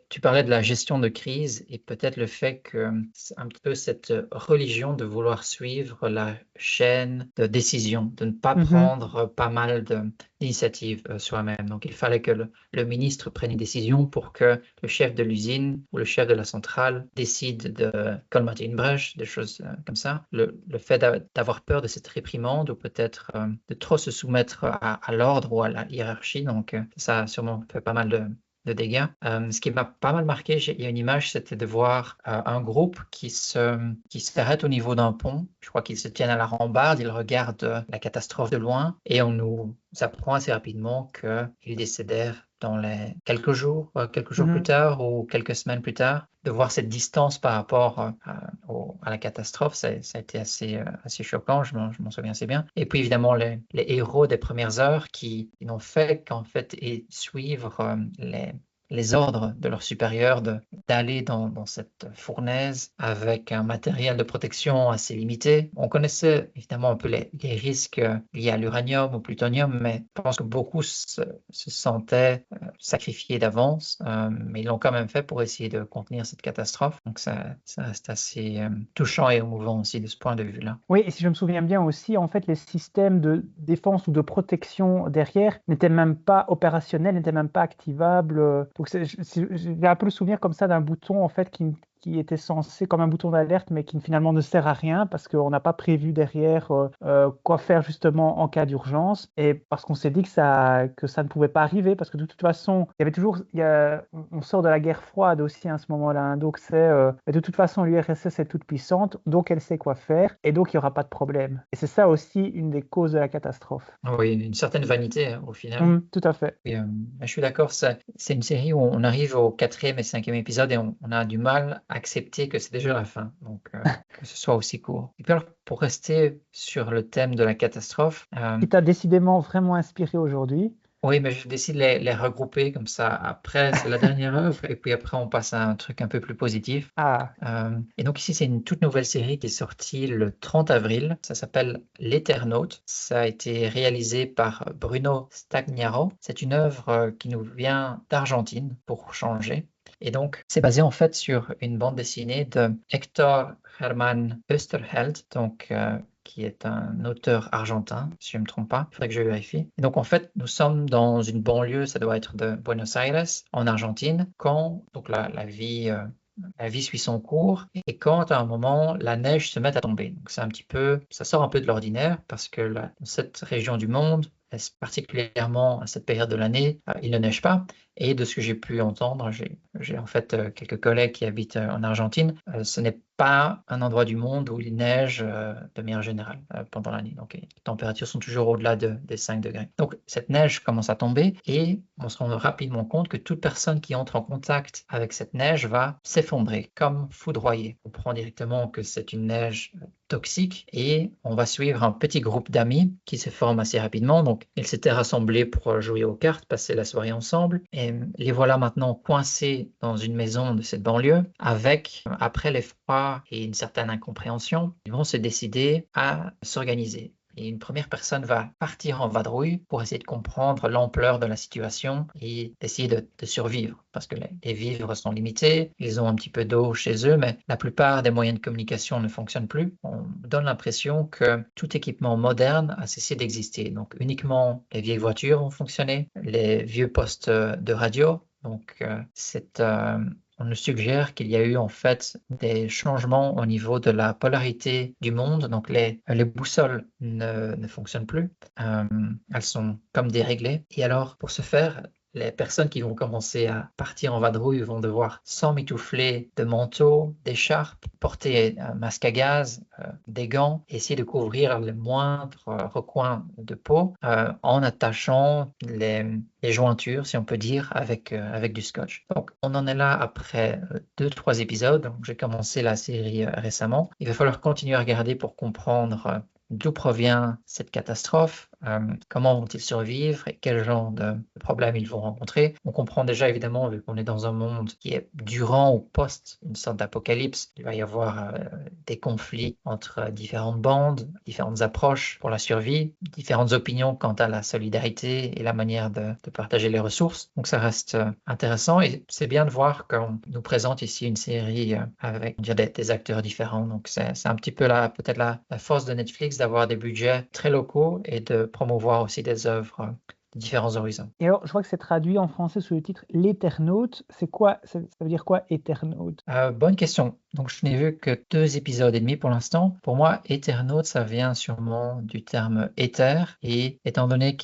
[SPEAKER 1] tu parlais de la gestion de crise et peut-être le fait que c'est un petit peu cette religion de vouloir suivre la chaîne de décision, de ne pas prendre pas mal d'initiatives soi-même. Donc, il fallait que le ministre prenne une décision pour que le chef de l'usine ou le chef de la centrale décide de colmater une brèche, des choses comme ça. Le fait d'avoir peur de cette réprimande ou peut-être de trop se soumettre à l'ordre ou à la hiérarchie, donc ça a sûrement fait pas mal de dégâts. Ce qui m'a pas mal marqué, il y a une image, c'était de voir un groupe qui s'arrête au niveau d'un pont. Je crois qu'ils se tiennent à la rambarde, ils regardent la catastrophe de loin et on nous apprend assez rapidement qu'ils décédèrent dans les quelques jours plus tard ou quelques semaines plus tard. De voir cette distance par rapport à la catastrophe, ça a été assez choquant, je m'en souviens assez bien. Et puis évidemment, les héros des premières heures qui n'ont fait qu'en fait suivre les ordres de leurs supérieurs d'aller dans cette fournaise avec un matériel de protection assez limité. On connaissait évidemment un peu les risques liés à l'uranium, au plutonium, mais je pense que beaucoup se sentaient sacrifiés d'avance, mais ils l'ont quand même fait pour essayer de contenir cette catastrophe. Donc ça reste assez touchant et émouvant aussi de ce point de vue-là.
[SPEAKER 2] Oui, et si je me souviens bien aussi, en fait, les systèmes de défense ou de protection derrière n'étaient même pas opérationnels, n'étaient même pas activables. Donc j'ai un peu le souvenir comme ça d'un bouton en fait qui était censé comme un bouton d'alerte, mais qui finalement ne sert à rien parce qu'on n'a pas prévu derrière quoi faire justement en cas d'urgence, et parce qu'on s'est dit que ça ne pouvait pas arriver, parce que de toute façon, on sort de la guerre froide aussi à ce moment-là, donc de toute façon l'URSS est toute puissante, donc elle sait quoi faire, et donc il n'y aura pas de problème. Et c'est ça aussi une des causes de la catastrophe.
[SPEAKER 1] Oui, une certaine vanité au final.
[SPEAKER 2] Tout à fait.
[SPEAKER 1] Et, je suis d'accord, c'est une série où on arrive au 4e et 5e épisode et on a du mal à accepter que c'est déjà la fin, donc que ce soit aussi court. Et puis alors, pour rester sur le thème de la catastrophe,
[SPEAKER 2] Qui t'a décidément vraiment inspiré aujourd'hui.
[SPEAKER 1] Oui, mais je décide de les regrouper comme ça. Après, c'est la dernière œuvre, et puis après, on passe à un truc un peu plus positif.
[SPEAKER 2] Ah,
[SPEAKER 1] Et donc ici, c'est une toute nouvelle série qui est sortie le 30 avril. Ça s'appelle L'Eternaute. Ça a été réalisé par Bruno Stagnaro. C'est une œuvre qui nous vient d'Argentine, pour changer. Et donc, c'est basé en fait sur une bande dessinée de Hector Hermann Oesterheld, donc, qui est un auteur argentin, si je ne me trompe pas. Il faudrait que je vérifie. Et donc, en fait, nous sommes dans une banlieue, ça doit être de Buenos Aires, en Argentine, quand donc la vie suit son cours et quand à un moment la neige se met à tomber. Donc c'est un petit peu, ça sort un peu de l'ordinaire parce que dans cette région du monde, particulièrement à cette période de l'année, il ne neige pas. Et de ce que j'ai pu entendre, j'ai en fait quelques collègues qui habitent en Argentine. Ce n'est pas un endroit du monde où il neige de manière générale pendant l'année. Donc les températures sont toujours au-delà des 5 degrés. Donc cette neige commence à tomber et on se rend rapidement compte que toute personne qui entre en contact avec cette neige va s'effondrer, comme foudroyée. On comprend directement que c'est une neige toxique et on va suivre un petit groupe d'amis qui se forme assez rapidement. Donc, ils s'étaient rassemblés pour jouer aux cartes, passer la soirée ensemble et les voilà maintenant coincés dans une maison de cette banlieue avec, après l'effroi et une certaine incompréhension, ils vont se décider à s'organiser. Et une première personne va partir en vadrouille pour essayer de comprendre l'ampleur de la situation et essayer de survivre. Parce que les vivres sont limités, ils ont un petit peu d'eau chez eux, mais la plupart des moyens de communication ne fonctionnent plus. On donne l'impression que tout équipement moderne a cessé d'exister. Donc uniquement les vieilles voitures vont fonctionner, les vieux postes de radio. Donc on nous suggère qu'il y a eu en fait des changements au niveau de la polarité du monde. Donc les boussoles ne fonctionnent plus. Elles sont comme déréglées. Et alors, pour ce faire, les personnes qui vont commencer à partir en vadrouille vont devoir s'emmitoufler de manteaux, d'écharpes, porter un masque à gaz, des gants, essayer de couvrir le moindre recoin de peau en attachant les jointures, si on peut dire, avec du scotch. Donc, on en est là après 2-3 épisodes. Donc, j'ai commencé la série récemment. Il va falloir continuer à regarder pour comprendre d'où provient cette catastrophe, comment vont-ils survivre et quel genre de problèmes ils vont rencontrer. On comprend déjà évidemment, vu qu'on est dans un monde qui est durant ou post une sorte d'apocalypse, il va y avoir des conflits entre différentes bandes, différentes approches pour la survie, différentes opinions quant à la solidarité et la manière de partager les ressources. Donc ça reste intéressant et c'est bien de voir qu'on nous présente ici une série avec des acteurs différents. Donc c'est un petit peu peut-être la force de Netflix d'avoir des budgets très locaux et de promouvoir aussi des œuvres de différents horizons.
[SPEAKER 2] et alors, je vois que c'est traduit en français sous le titre L'Éternaute. C'est quoi, ça veut dire quoi, Éternaute?
[SPEAKER 1] Bonne question. Donc, je n'ai vu que 2 épisodes et demi pour l'instant. Pour moi, éternaute, ça vient sûrement du terme éther. Et étant donné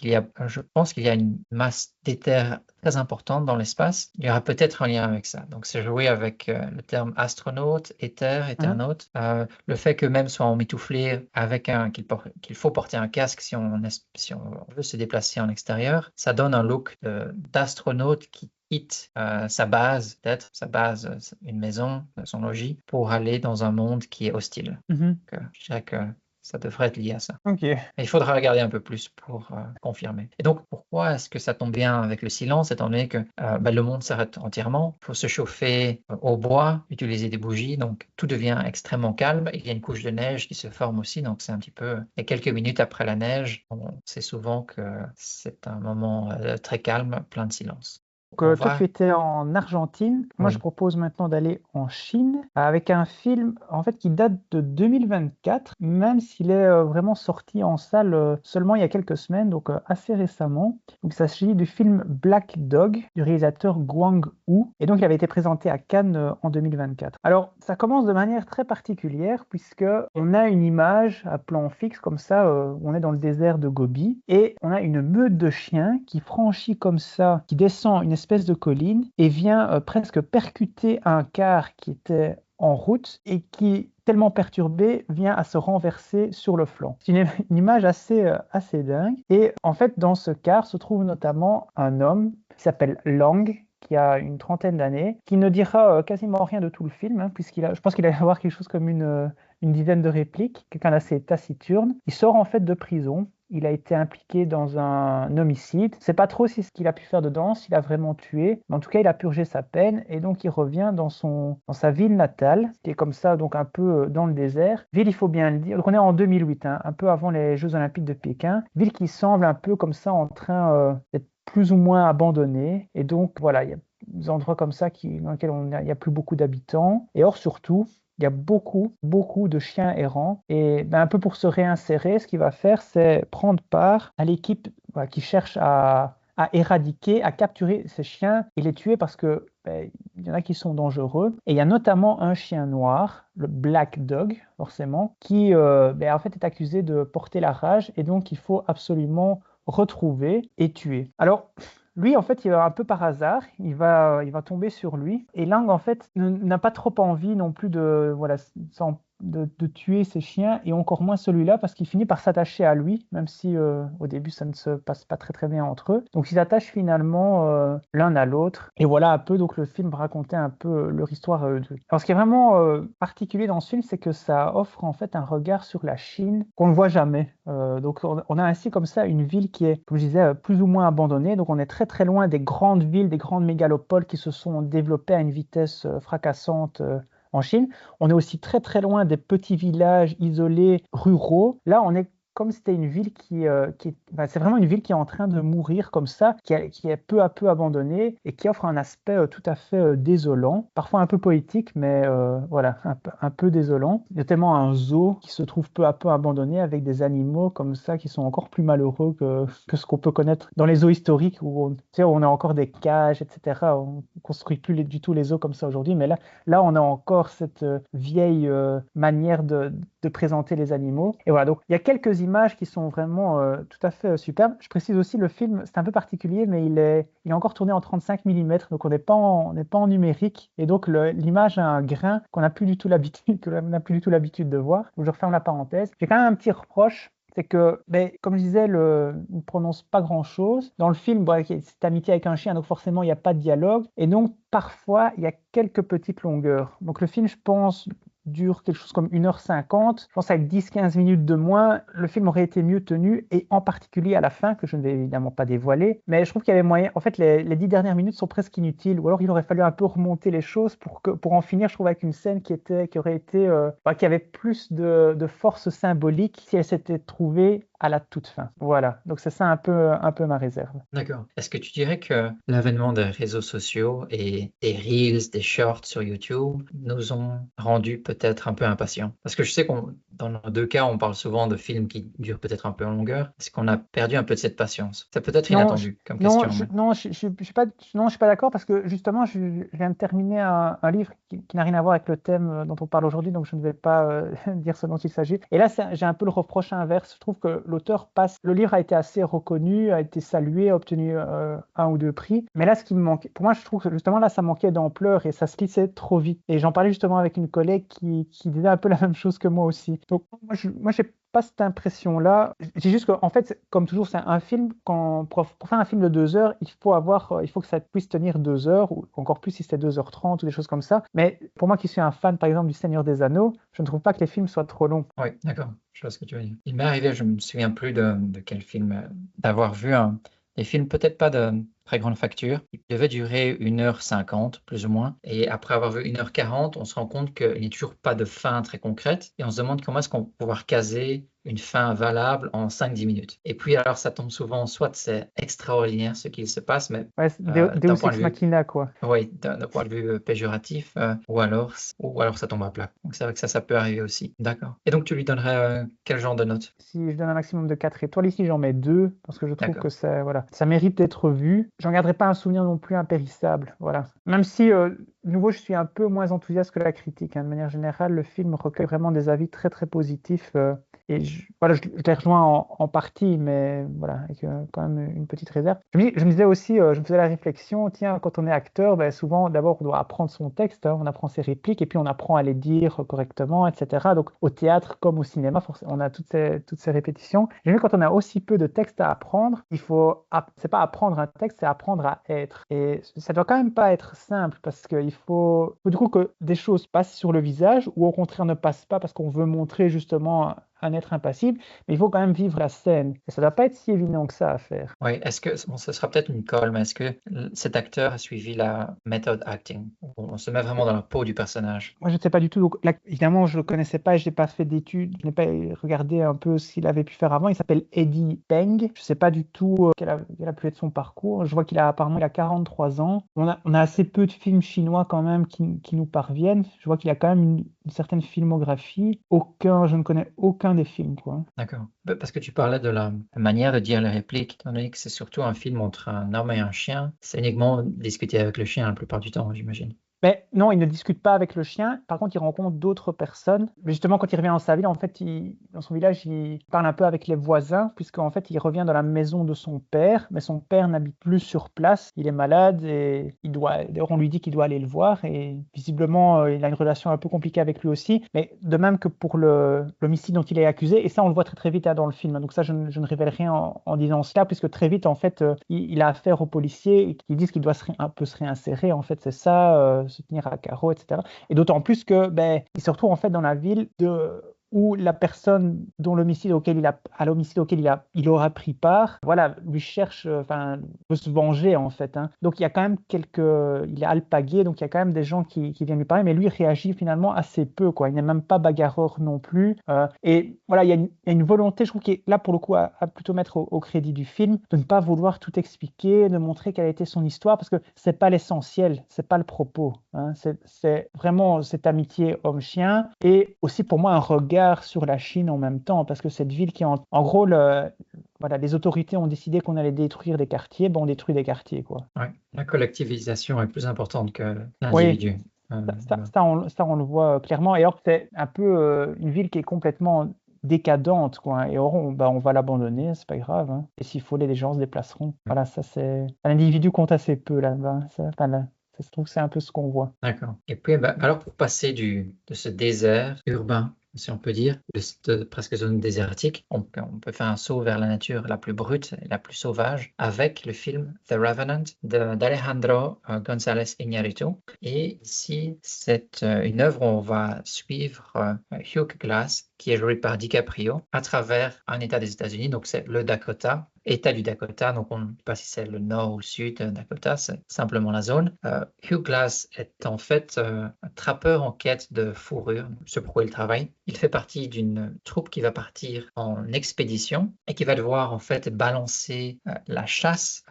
[SPEAKER 1] je pense qu'il y a une masse d'éther très importante dans l'espace, il y aura peut-être un lien avec ça. Donc, c'est joué avec le terme astronaute, éther, éternaute. Le fait qu'eux-mêmes soient emmitouflés avec qu'il faut porter un casque si on veut se déplacer en extérieur, ça donne un look d'astronaute qui quitte sa base, peut-être, une maison, son logis, pour aller dans un monde qui est hostile. Donc, je dirais que ça devrait être lié à ça.
[SPEAKER 2] Ok.
[SPEAKER 1] Mais il faudra regarder un peu plus pour confirmer. Et donc, pourquoi est-ce que ça tombe bien avec le silence, étant donné que le monde s'arrête entièrement? Il faut se chauffer au bois, utiliser des bougies, donc tout devient extrêmement calme. Il y a une couche de neige qui se forme aussi, donc c'est un petit peu... Et quelques minutes après la neige, on sait souvent que c'est un moment très calme, plein de silence.
[SPEAKER 2] Donc, toi, tu étais en Argentine. Moi, je
[SPEAKER 1] Oui.
[SPEAKER 2] propose maintenant d'aller en Chine avec un film en fait qui date de 2024, même s'il est vraiment sorti en salle seulement il y a quelques semaines, donc assez récemment. Donc, il s'agit du film Black Dog du réalisateur Guang Hu, et donc il avait été présenté à Cannes en 2024. Alors, ça commence de manière très particulière puisque on a une image à plan fixe comme ça, on est dans le désert de Gobi et on a une meute de chiens qui franchit comme ça, qui descend une espèce de colline et vient presque percuter un car qui était en route et qui, tellement perturbé, vient à se renverser sur le flanc. C'est une image assez dingue. Et en fait, dans ce car se trouve notamment un homme qui s'appelle Lang, qui a une trentaine d'années, qui ne dira quasiment rien de tout le film, je pense qu'il va y avoir quelque chose comme une dizaine de répliques, quelqu'un d'assez taciturne. Il sort en fait de prison il a été impliqué dans un homicide. C'est pas trop si ce qu'il a pu faire dedans, s'il a vraiment tué, mais en tout cas, il a purgé sa peine et donc il revient dans sa ville natale, qui est comme ça, donc un peu dans le désert. Ville, il faut bien le dire. Donc on est en 2008, hein, un peu avant les Jeux Olympiques de Pékin. Ville qui semble un peu comme ça en train d'être plus ou moins abandonnée. Et donc voilà, il y a des endroits comme ça dans lesquels il n'y a plus beaucoup d'habitants. Et or surtout, il y a beaucoup, beaucoup de chiens errants. Et ben, un peu pour se réinsérer, ce qu'il va faire, c'est prendre part à l'équipe voilà, qui cherche à éradiquer, à capturer ces chiens et les tuer parce que ben, il y en a qui sont dangereux. Et il y a notamment un chien noir, le Black Dog, forcément, qui ben, en fait est accusé de porter la rage et donc il faut absolument retrouver et tuer. Alors, lui, en fait, il va un peu par hasard, il va tomber sur lui. Et Lang, en fait, n'a pas trop envie non plus voilà, de tuer ses chiens, et encore moins celui-là, parce qu'il finit par s'attacher à lui, même si au début, ça ne se passe pas très très bien entre eux. Donc, ils s'attachent finalement l'un à l'autre. Et voilà un peu, donc le film racontait un peu leur histoire à eux deux. Alors, ce qui est vraiment particulier dans ce film, c'est que ça offre en fait un regard sur la Chine qu'on ne voit jamais. Donc, on a ainsi comme ça une ville qui est, comme je disais, plus ou moins abandonnée. Donc, on est très très loin des grandes villes, des grandes mégalopoles qui se sont développées à une vitesse fracassante en Chine. On est aussi très très loin des petits villages isolés ruraux. Là, on est comme c'était une ville c'est vraiment une ville qui est en train de mourir comme ça, qui est peu à peu abandonnée et qui offre un aspect tout à fait désolant, parfois un peu poétique, mais voilà, un peu désolant. Il y a tellement un zoo qui se trouve peu à peu abandonné avec des animaux comme ça qui sont encore plus malheureux que ce qu'on peut connaître dans les zoos historiques où tu sais, on a encore des cages, etc. On ne construit plus du tout les zoos comme ça aujourd'hui, mais là, on a encore cette vieille manière de présenter les animaux. Et voilà, donc il y a quelques images qui sont vraiment tout à fait superbes. Je précise aussi, le film, c'est un peu particulier, mais il est encore tourné en 35 mm, donc on n'est pas en numérique. Et donc l'image a un grain qu'on n'a plus du tout l'habitude, de voir. Donc, je referme la parenthèse. J'ai quand même un petit reproche. C'est que, ben, comme je disais, il ne prononce pas grand-chose. Dans le film, bon, c'est amitié avec un chien, donc forcément, il n'y a pas de dialogue. Et donc, parfois, il y a quelques petites longueurs. Donc, le film, je pense, dure quelque chose comme 1h50. Je pense qu'avec 10-15 minutes de moins, le film aurait été mieux tenu, et en particulier à la fin, que je ne vais évidemment pas dévoiler. Mais je trouve qu'il y avait moyen. En fait, les 10 dernières minutes sont presque inutiles, ou alors il aurait fallu un peu remonter les choses pour en finir, je trouve, avec une scène qui avait plus de force symbolique si elle s'était trouvée à la toute fin. Voilà, donc c'est ça un peu ma réserve.
[SPEAKER 1] D'accord. Est-ce que tu dirais que l'avènement des réseaux sociaux et des Reels, des Shorts sur YouTube nous ont rendus peut-être un peu impatients? Parce que je sais qu'on, dans nos deux cas, on parle souvent de films qui durent peut-être un peu en longueur. Est-ce qu'on a perdu un peu de cette patience? C'est peut-être
[SPEAKER 2] Non,
[SPEAKER 1] inattendu comme question, mais...
[SPEAKER 2] je suis pas, non, je suis pas d'accord parce que justement, je viens de terminer un livre qui n'a rien à voir avec le thème dont on parle aujourd'hui, donc je ne vais pas dire ce dont il s'agit. Et là, j'ai un peu le reproche inverse. Je trouve que l'auteur le livre a été assez reconnu, a été salué, a obtenu un ou deux prix. Mais là, ce qui me manque, pour moi, je trouve que justement là, ça manquait d'ampleur et ça se lissait trop vite. Et j'en parlais justement avec une collègue qui disait un peu la même chose que moi aussi. Donc moi, j'ai pas cette impression-là. C'est juste qu'en fait, comme toujours, c'est un film. Pour faire un film de 2 heures, il faut que ça puisse tenir 2 heures, ou encore plus si c'était 2h30 ou des choses comme ça. Mais pour moi qui suis un fan, par exemple, du Seigneur des Anneaux, je ne trouve pas que les films soient trop longs.
[SPEAKER 1] Oui, d'accord. Je vois ce que tu veux dire. Il m'est arrivé, je ne me souviens plus de quel film, d'avoir vu des films peut-être pas de très grande facture. Il devait durer 1h50, plus ou moins. Et après avoir vu 1h40, on se rend compte qu'il n'y a toujours pas de fin très concrète. Et on se demande comment est-ce qu'on va pouvoir caser une fin valable en 5-10 minutes. Et puis alors ça tombe souvent, soit c'est extraordinaire ce qu'il se passe, mais
[SPEAKER 2] Ouais,
[SPEAKER 1] d'un
[SPEAKER 2] Deus
[SPEAKER 1] point de
[SPEAKER 2] Ex
[SPEAKER 1] vue,
[SPEAKER 2] Machina, quoi.
[SPEAKER 1] oui, d'un point de vue péjoratif, ou alors ça tombe à plat. Donc c'est vrai que ça peut arriver aussi. D'accord. Et donc tu lui donnerais quel genre de note?
[SPEAKER 2] Si je donne un maximum de 4 étoiles, ici j'en mets 2 parce que je trouve
[SPEAKER 1] D'accord.
[SPEAKER 2] que ça mérite d'être vu. J'en garderai pas un souvenir non plus impérissable. Voilà. Même si, de nouveau, je suis un peu moins enthousiaste que la critique, hein. De manière générale, le film recueille vraiment des avis très très positifs. Et voilà, je les rejoins en partie, mais voilà, avec quand même une petite réserve. Je me disais aussi, je me faisais la réflexion, tiens, quand on est acteur, ben, souvent, d'abord, on doit apprendre son texte, hein, on apprend ses répliques, et puis on apprend à les dire correctement, etc. Donc, au théâtre comme au cinéma, on a toutes ces répétitions. J'ai vu quand on a aussi peu de texte à apprendre, c'est pas apprendre un texte, c'est apprendre à être. Et ça doit quand même pas être simple, parce qu'il faut du coup que des choses passent sur le visage, ou au contraire ne passent pas parce qu'on veut montrer justement un être impassible, mais il faut quand même vivre la scène. Et ça ne doit pas être si évident que ça à faire.
[SPEAKER 1] Oui, est-ce que, bon, ce sera peut-être une colle, mais est-ce que cet acteur a suivi la method acting? On se met vraiment dans la peau du personnage.
[SPEAKER 2] Moi, je ne sais pas du tout. Donc, là, évidemment, je ne le connaissais pas et je n'ai pas fait d'études. Je n'ai pas regardé un peu ce qu'il avait pu faire avant. Il s'appelle Eddie Peng. Je ne sais pas du tout quel a pu être son parcours. Je vois qu'il a apparemment il a 43 ans. On a assez peu de films chinois quand même qui nous parviennent. Je vois qu'il a quand même une certaine filmographie. Je ne connais aucun des films, quoi.
[SPEAKER 1] D'accord. Parce que tu parlais de la manière de dire les répliques, étant donné que c'est surtout un film entre un homme et un chien, c'est uniquement discuter avec le chien la plupart du temps, j'imagine.
[SPEAKER 2] Mais non, il ne discute pas avec le chien. Par contre, il rencontre d'autres personnes. Mais justement, quand il revient dans sa ville, en fait, dans son village, il parle un peu avec les voisins, puisqu'en fait, il revient dans la maison de son père. Mais son père n'habite plus sur place. Il est malade et d'ailleurs, on lui dit qu'il doit aller le voir. Et visiblement, il a une relation un peu compliquée avec lui aussi. Mais de même que pour l'homicide dont il est accusé. Et ça, on le voit très très vite hein, dans le film. Donc ça, je ne révèle rien en disant cela, puisque très vite, en fait, il a affaire aux policiers qui disent qu'il doit un peu se réinsérer. En fait, c'est ça. Se tenir à carreau, etc. Et d'autant plus que il se retrouve en fait dans la ville où la personne dont l'homicide auquel il aura pris part, voilà, lui cherche, veut se venger en fait. Hein. Donc il y a quand même il est alpagué, donc il y a quand même des gens qui viennent lui parler, mais lui il réagit finalement assez peu, quoi. Il n'est même pas bagarreur non plus. Et voilà, il y a une volonté, je trouve, qui est là pour le coup à plutôt mettre au crédit du film, de ne pas vouloir tout expliquer, de montrer quelle a été son histoire, parce que c'est pas l'essentiel, c'est pas le propos. Hein. C'est vraiment cette amitié homme-chien et aussi pour moi un regard sur la Chine en même temps, parce que cette ville qui, en gros, voilà, les autorités ont décidé qu'on allait détruire des quartiers, on détruit des quartiers, quoi.
[SPEAKER 1] Ouais. La collectivisation est plus importante que
[SPEAKER 2] Oui,
[SPEAKER 1] l'individu.
[SPEAKER 2] ça, on le voit clairement. Et alors, c'est un peu une ville qui est complètement décadente, quoi. Et or, on va l'abandonner, c'est pas grave. Hein. Et s'il faut, les gens se déplaceront. Voilà, ça, c'est... L'individu compte assez peu là-bas. Je trouve que c'est un peu ce qu'on voit.
[SPEAKER 1] D'accord. Et puis, alors pour passer de ce désert urbain, si on peut dire, de cette presque zone désertique, on peut faire un saut vers la nature la plus brute et la plus sauvage avec le film The Revenant d'Alejandro González Iñárritu. Et ici, c'est une œuvre où on va suivre Hugh Glass, qui est joué par DiCaprio, à travers un État des États-Unis, donc c'est le Dakota. État du Dakota, donc on ne sait pas si c'est le nord ou le sud Dakota, c'est simplement la zone. Hugh Glass est en fait un trappeur en quête de fourrure, ce pourquoi il travaille. Il fait partie d'une troupe qui va partir en expédition et qui va devoir en fait balancer la chasse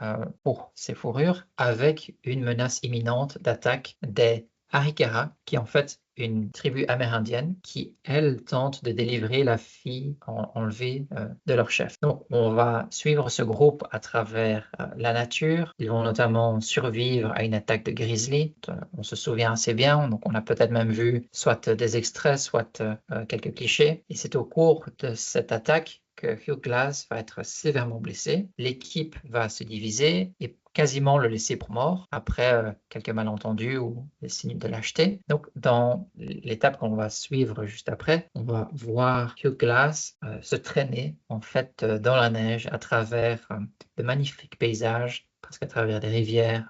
[SPEAKER 1] pour ces fourrures avec une menace imminente d'attaque des Arikara, qui est en fait une tribu amérindienne qui, elle, tente de délivrer la fille enlevée de leur chef. Donc, on va suivre ce groupe à travers la nature. Ils vont notamment survivre à une attaque de grizzly. On se souvient assez bien, donc on a peut-être même vu soit des extraits, soit quelques clichés. Et c'est au cours de cette attaque que Hugh Glass va être sévèrement blessé. L'équipe va se diviser et quasiment le laisser pour mort après quelques malentendus ou des signes de lâcheté. Donc, dans l'étape qu'on va suivre juste après, on va voir Hugh Glass se traîner en fait dans la neige à travers de magnifiques paysages, presque à travers des rivières,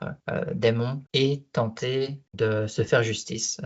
[SPEAKER 1] des monts, et tenter de se faire justice,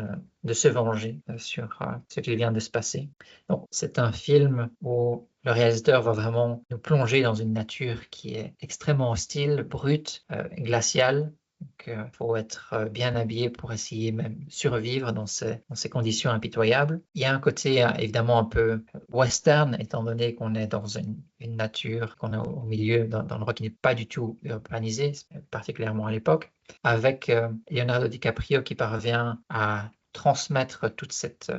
[SPEAKER 1] de se venger sur ce qui vient de se passer. Donc, c'est un film où le réalisateur va vraiment nous plonger dans une nature qui est extrêmement hostile, brute, glaciale. Donc, il faut être bien habillé pour essayer même survivre dans ces conditions impitoyables. Il y a un côté évidemment un peu western, étant donné qu'on est dans une nature, qu'on est au milieu d'un endroit qui n'est pas du tout urbanisé, particulièrement à l'époque, avec Leonardo DiCaprio qui parvient à transmettre toute cette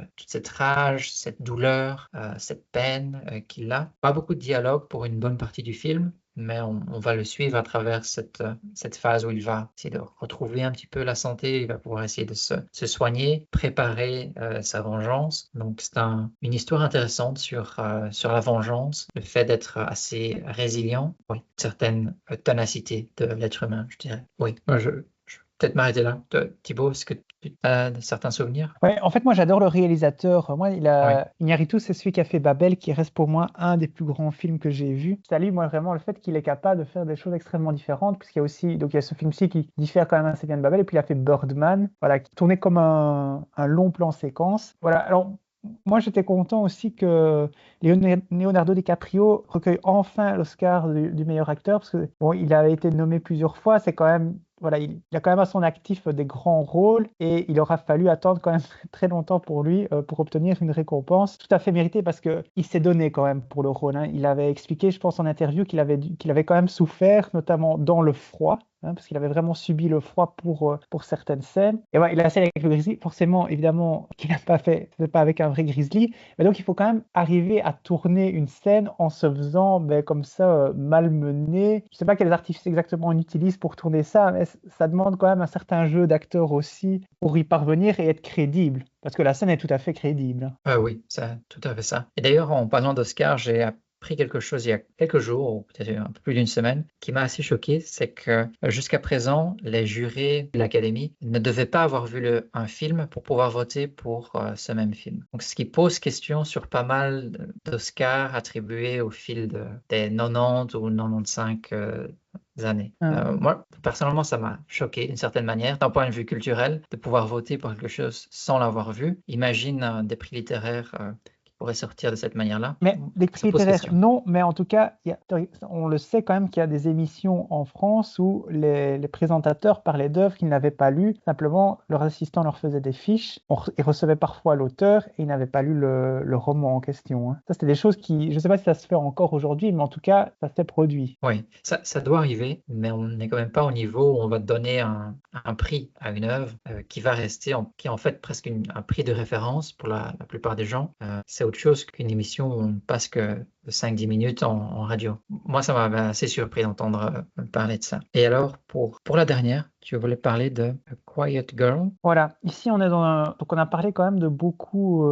[SPEAKER 1] rage, cette douleur, cette peine qu'il a. Pas beaucoup de dialogue pour une bonne partie du film, mais on va le suivre à travers cette phase où il va essayer de retrouver un petit peu la santé, il va pouvoir essayer de se soigner, préparer sa vengeance. Donc c'est une histoire intéressante sur la vengeance, le fait d'être assez résilient, oui, une certaine ténacité de l'être humain, je dirais. Oui, moi je vais peut-être m'arrêter là. Thibaut, est-ce que tu as certains souvenirs?
[SPEAKER 2] Ouais, en fait, moi, j'adore le réalisateur. Moi,
[SPEAKER 1] Oui.
[SPEAKER 2] Iñárritu, c'est celui qui a fait Babel, qui reste pour moi un des plus grands films que j'ai vus. Je salue, moi, vraiment le fait qu'il est capable de faire des choses extrêmement différentes, puisqu'il y a aussi, donc il y a ce film-ci qui diffère quand même assez bien de Babel, et puis il a fait Birdman, voilà, qui tournait comme un long plan séquence. Voilà, alors, moi, j'étais content aussi que Leonardo DiCaprio recueille enfin l'Oscar du meilleur acteur, parce que bon, il avait été nommé plusieurs fois, c'est quand même, voilà, il a quand même à son actif des grands rôles, et il aura fallu attendre quand même très longtemps pour lui pour obtenir une récompense tout à fait méritée, parce que il s'est donné quand même pour le rôle, hein. Il avait expliqué, je pense, en interview qu'il avait quand même souffert, notamment dans le froid. Parce qu'il avait vraiment subi le froid pour certaines scènes. Et ouais, la scène avec le grizzly, forcément, évidemment, qu'il n'a pas fait, c'est pas avec un vrai grizzly. Mais donc, il faut quand même arriver à tourner une scène en se faisant comme ça malmener. Je ne sais pas quels artifices exactement on utilise pour tourner ça, mais ça demande quand même un certain jeu d'acteur aussi pour y parvenir et être crédible. Parce que la scène est tout à fait crédible.
[SPEAKER 1] Oui, c'est tout à fait ça. Et d'ailleurs, en parlant d'Oscar, j'ai appris quelque chose il y a quelques jours, ou peut-être un peu plus d'une semaine, qui m'a assez choqué, c'est que jusqu'à présent, les jurés de l'Académie ne devaient pas avoir vu un film pour pouvoir voter pour ce même film. Donc, ce qui pose question sur pas mal d'Oscars attribués au fil des 90 ou 95 années. Moi, personnellement, ça m'a choqué d'une certaine manière, d'un point de vue culturel, de pouvoir voter pour quelque chose sans l'avoir vu. Imagine des prix littéraires qui pourraient sortir de cette manière-là.
[SPEAKER 2] Mais les
[SPEAKER 1] Ça
[SPEAKER 2] prix
[SPEAKER 1] pose
[SPEAKER 2] littéraires,
[SPEAKER 1] question.
[SPEAKER 2] non, mais en tout cas, on le sait quand même qu'il y a des émissions en France où les présentateurs parlaient d'œuvres qu'ils n'avaient pas lues. Simplement, leur assistant leur faisait des fiches. Ils recevaient parfois l'auteur et ils n'avaient pas lu le roman en question, hein. Ça, c'était des choses qui, je ne sais pas si ça se fait encore aujourd'hui, mais en tout cas, ça s'est produit.
[SPEAKER 1] Oui, ça doit arriver, mais on n'est quand même pas au niveau où on va donner un prix à une œuvre qui va rester, qui est en fait presque un prix de référence pour la plupart des gens. C'est autre chose qu'une émission où on passe que 5-10 minutes en radio. Moi, ça m'a assez surpris d'entendre parler de ça. Et alors, pour la dernière, tu voulais parler de A Quiet Girl.
[SPEAKER 2] Voilà, ici on est donc on a parlé quand même de beaucoup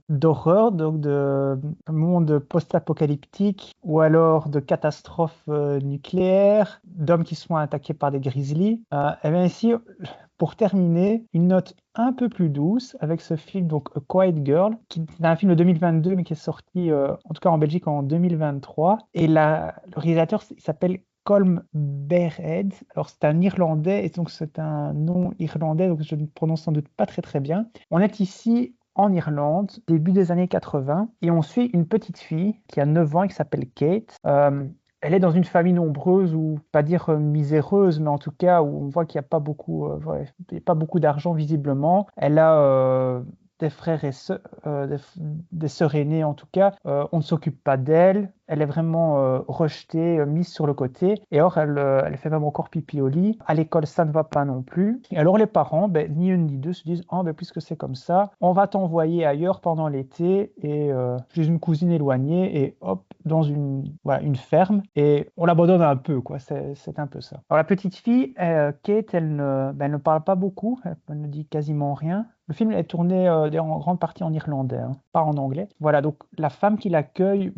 [SPEAKER 2] d'horreur, donc de monde post-apocalyptique ou alors de catastrophes nucléaires, d'hommes qui sont attaqués par des grizzlies. Et bien ici, pour terminer, une note un peu plus douce avec ce film, donc A Quiet Girl, qui est un film de 2022 mais qui est sorti en tout cas en Belgique en 2023. Et le réalisateur il s'appelle Colm Baird. Alors c'est un Irlandais et donc c'est un nom irlandais, donc je ne prononce sans doute pas très très bien. On est ici en Irlande, début des années 80, et on suit une petite fille qui a 9 ans et qui s'appelle Kate. Elle est dans une famille nombreuse, ou pas dire miséreuse, mais en tout cas où on voit qu'il n'y a pas beaucoup, il y a pas beaucoup d'argent visiblement. Elle a des frères et sœurs, des sœurs aînées en tout cas. On ne s'occupe pas d'elle. Elle est vraiment rejetée, mise sur le côté. Et or, elle fait même encore pipi au lit. À l'école, ça ne va pas non plus. Et alors, les parents, ni une ni deux, se disent oh, puisque c'est comme ça, on va t'envoyer ailleurs pendant l'été. Et j'ai une cousine éloignée, et hop, dans une ferme. Et on l'abandonne un peu, quoi. C'est un peu ça. Alors, la petite fille, Kate, elle ne parle pas beaucoup. Elle ne dit quasiment rien. Le film est tourné en grande partie en irlandais, hein, pas en anglais. Voilà, donc la femme qui l'accueille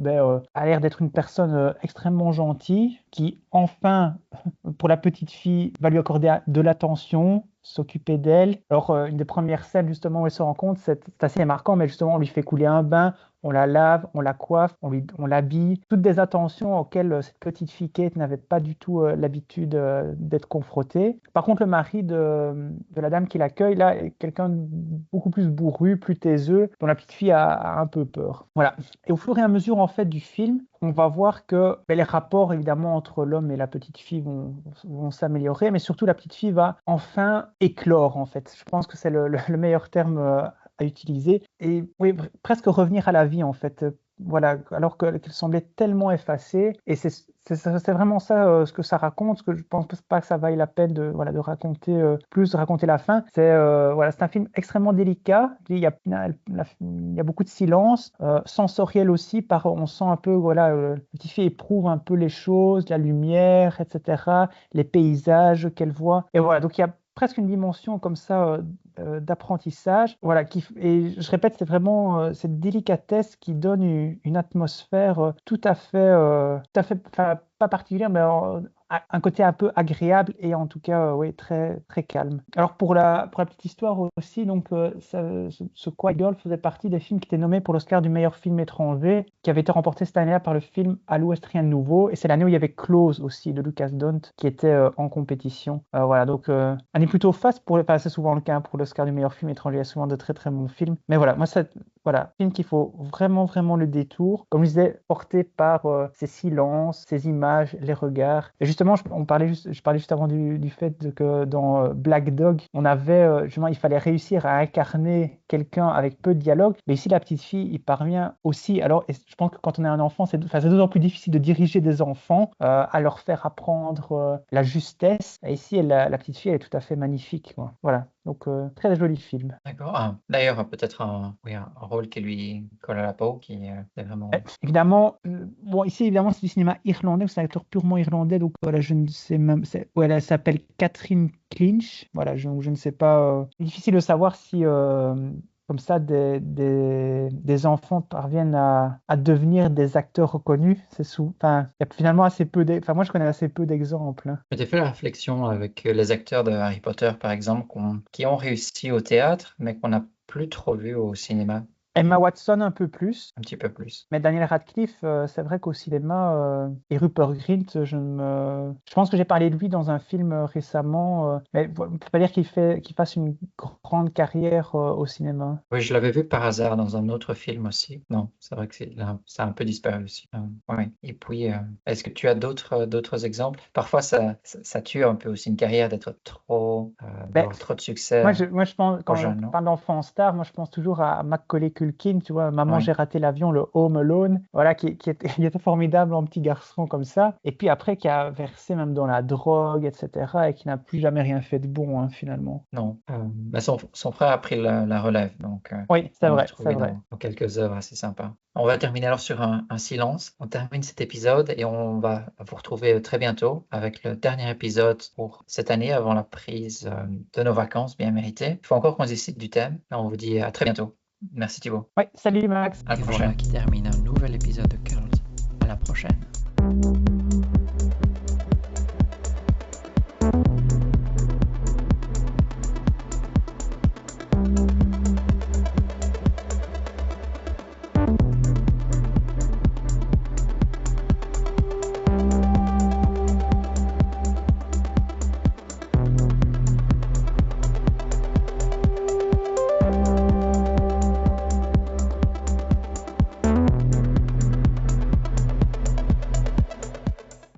[SPEAKER 2] a l'air d'être une personne extrêmement gentille, qui enfin, pour la petite fille, va lui accorder de l'attention, s'occuper d'elle. Alors, une des premières scènes justement où elle se rend compte, c'est assez marquant, mais justement, on lui fait couler un bain, on la lave, on la coiffe, on l'habille. Toutes des attentions auxquelles cette petite fille Kate n'avait pas du tout l'habitude d'être confrontée. Par contre, le mari de la dame qui l'accueille, là, est quelqu'un de beaucoup plus bourru, plus taiseux, dont la petite fille a un peu peur. Voilà. Et au fur et à mesure, en fait, du film, on va voir que les rapports, évidemment, entre l'homme et la petite fille vont s'améliorer, mais surtout, la petite fille va enfin éclore, en fait. Je pense que c'est le meilleur terme à utiliser. Et oui, presque revenir à la vie, en fait. Voilà, alors qu'elle semblait tellement effacée. Et c'est vraiment ça ce que ça raconte. Ce que je pense pas que ça vaille la peine de raconter de raconter la fin. C'est un film extrêmement délicat. Il y a beaucoup de silence, sensoriel aussi. On sent un peu, la petite fille éprouve un peu les choses, la lumière, etc., les paysages qu'elle voit. Et voilà, donc il y a presque une dimension comme ça d'apprentissage. Voilà, et je répète, c'est vraiment cette délicatesse qui donne une atmosphère tout à fait, enfin, pas particulière, mais un côté un peu agréable et en tout cas, oui, très, très calme. Alors pour la petite histoire aussi, donc ce Quiet Girl faisait partie des films qui étaient nommés pour l'Oscar du meilleur film étranger, qui avait été remporté cette année-là par le film À l'Ouest rien de nouveau, et c'est l'année où il y avait Close aussi de Lucas Dont qui était en compétition. Voilà, donc année plutôt faste c'est souvent le cas pour l'Oscar du meilleur film étranger, il y a souvent de très très bons films. Mais voilà, moi voilà, film qu'il faut vraiment, vraiment le détour. Comme je disais, porté par ces silences, ces images, les regards. Et justement, je parlais juste avant du fait que dans Black Dog, on avait, justement, il fallait réussir à incarner quelqu'un avec peu de dialogue. Mais ici, la petite fille, il parvient aussi. Alors, et je pense que quand on est un enfant, c'est d'autant plus difficile de diriger des enfants, à leur faire apprendre la justesse. Et ici, la petite fille, elle est tout à fait magnifique, quoi. Voilà. Donc, très joli film.
[SPEAKER 1] D'accord. Ah, d'ailleurs, peut-être oui, un rôle qui lui colle à la peau, qui est vraiment...
[SPEAKER 2] Évidemment, bon, ici, évidemment, c'est du cinéma irlandais, c'est un acteur purement irlandais, donc voilà, je ne sais même, ouais, elle s'appelle Catherine Clinch, voilà, je ne sais pas, difficile de savoir si, comme ça, des enfants parviennent à devenir des acteurs reconnus, enfin, il y a finalement assez peu, enfin, moi, je connais assez peu d'exemples, hein.
[SPEAKER 1] J'ai fait la réflexion avec les acteurs de Harry Potter, par exemple, qui ont réussi au théâtre, mais qu'on n'a plus trop vu au cinéma,
[SPEAKER 2] Emma Watson un peu plus,
[SPEAKER 1] un petit peu plus.
[SPEAKER 2] mais Daniel Radcliffe, c'est vrai qu'au cinéma, et Rupert Grint, je pense que j'ai parlé de lui dans un film récemment, mais on ne peut pas dire qu'il fasse une grande carrière au cinéma.
[SPEAKER 1] Oui, je l'avais vu par hasard dans un autre film aussi. Non, c'est vrai que ça a un peu disparu aussi. Ouais. Et puis, est-ce que tu as d'autres exemples? Parfois, ça tue un peu aussi une carrière d'être
[SPEAKER 2] Ben,
[SPEAKER 1] d'avoir trop de succès
[SPEAKER 2] moi, je pense,
[SPEAKER 1] trop
[SPEAKER 2] quand on
[SPEAKER 1] jeune, non?
[SPEAKER 2] parle d'enfant star, moi, je pense toujours à Macaulay Culkin, tu vois, Maman,
[SPEAKER 1] Oui,
[SPEAKER 2] j'ai raté l'avion, le Home Alone, voilà, qui était formidable en petit garçon comme ça, et puis après, qui a versé même dans la drogue, etc., et qui n'a plus jamais rien fait de bon, hein, finalement.
[SPEAKER 1] non. Mais son frère a pris la relève, donc
[SPEAKER 2] Oui, c'est
[SPEAKER 1] on l'a
[SPEAKER 2] vrai, c'est
[SPEAKER 1] retrouvé
[SPEAKER 2] vrai.
[SPEAKER 1] dans quelques œuvres assez sympas. On va terminer alors sur un silence. On termine cet épisode et on va vous retrouver très bientôt avec le dernier épisode pour cette année avant la prise de nos vacances bien méritées. Il faut encore qu'on décide du thème et on vous dit à très bientôt. Merci Thibaut.
[SPEAKER 2] Oui, salut Max.
[SPEAKER 1] À la prochaine. Voilà qui termine un nouvel épisode de Curls. À la prochaine.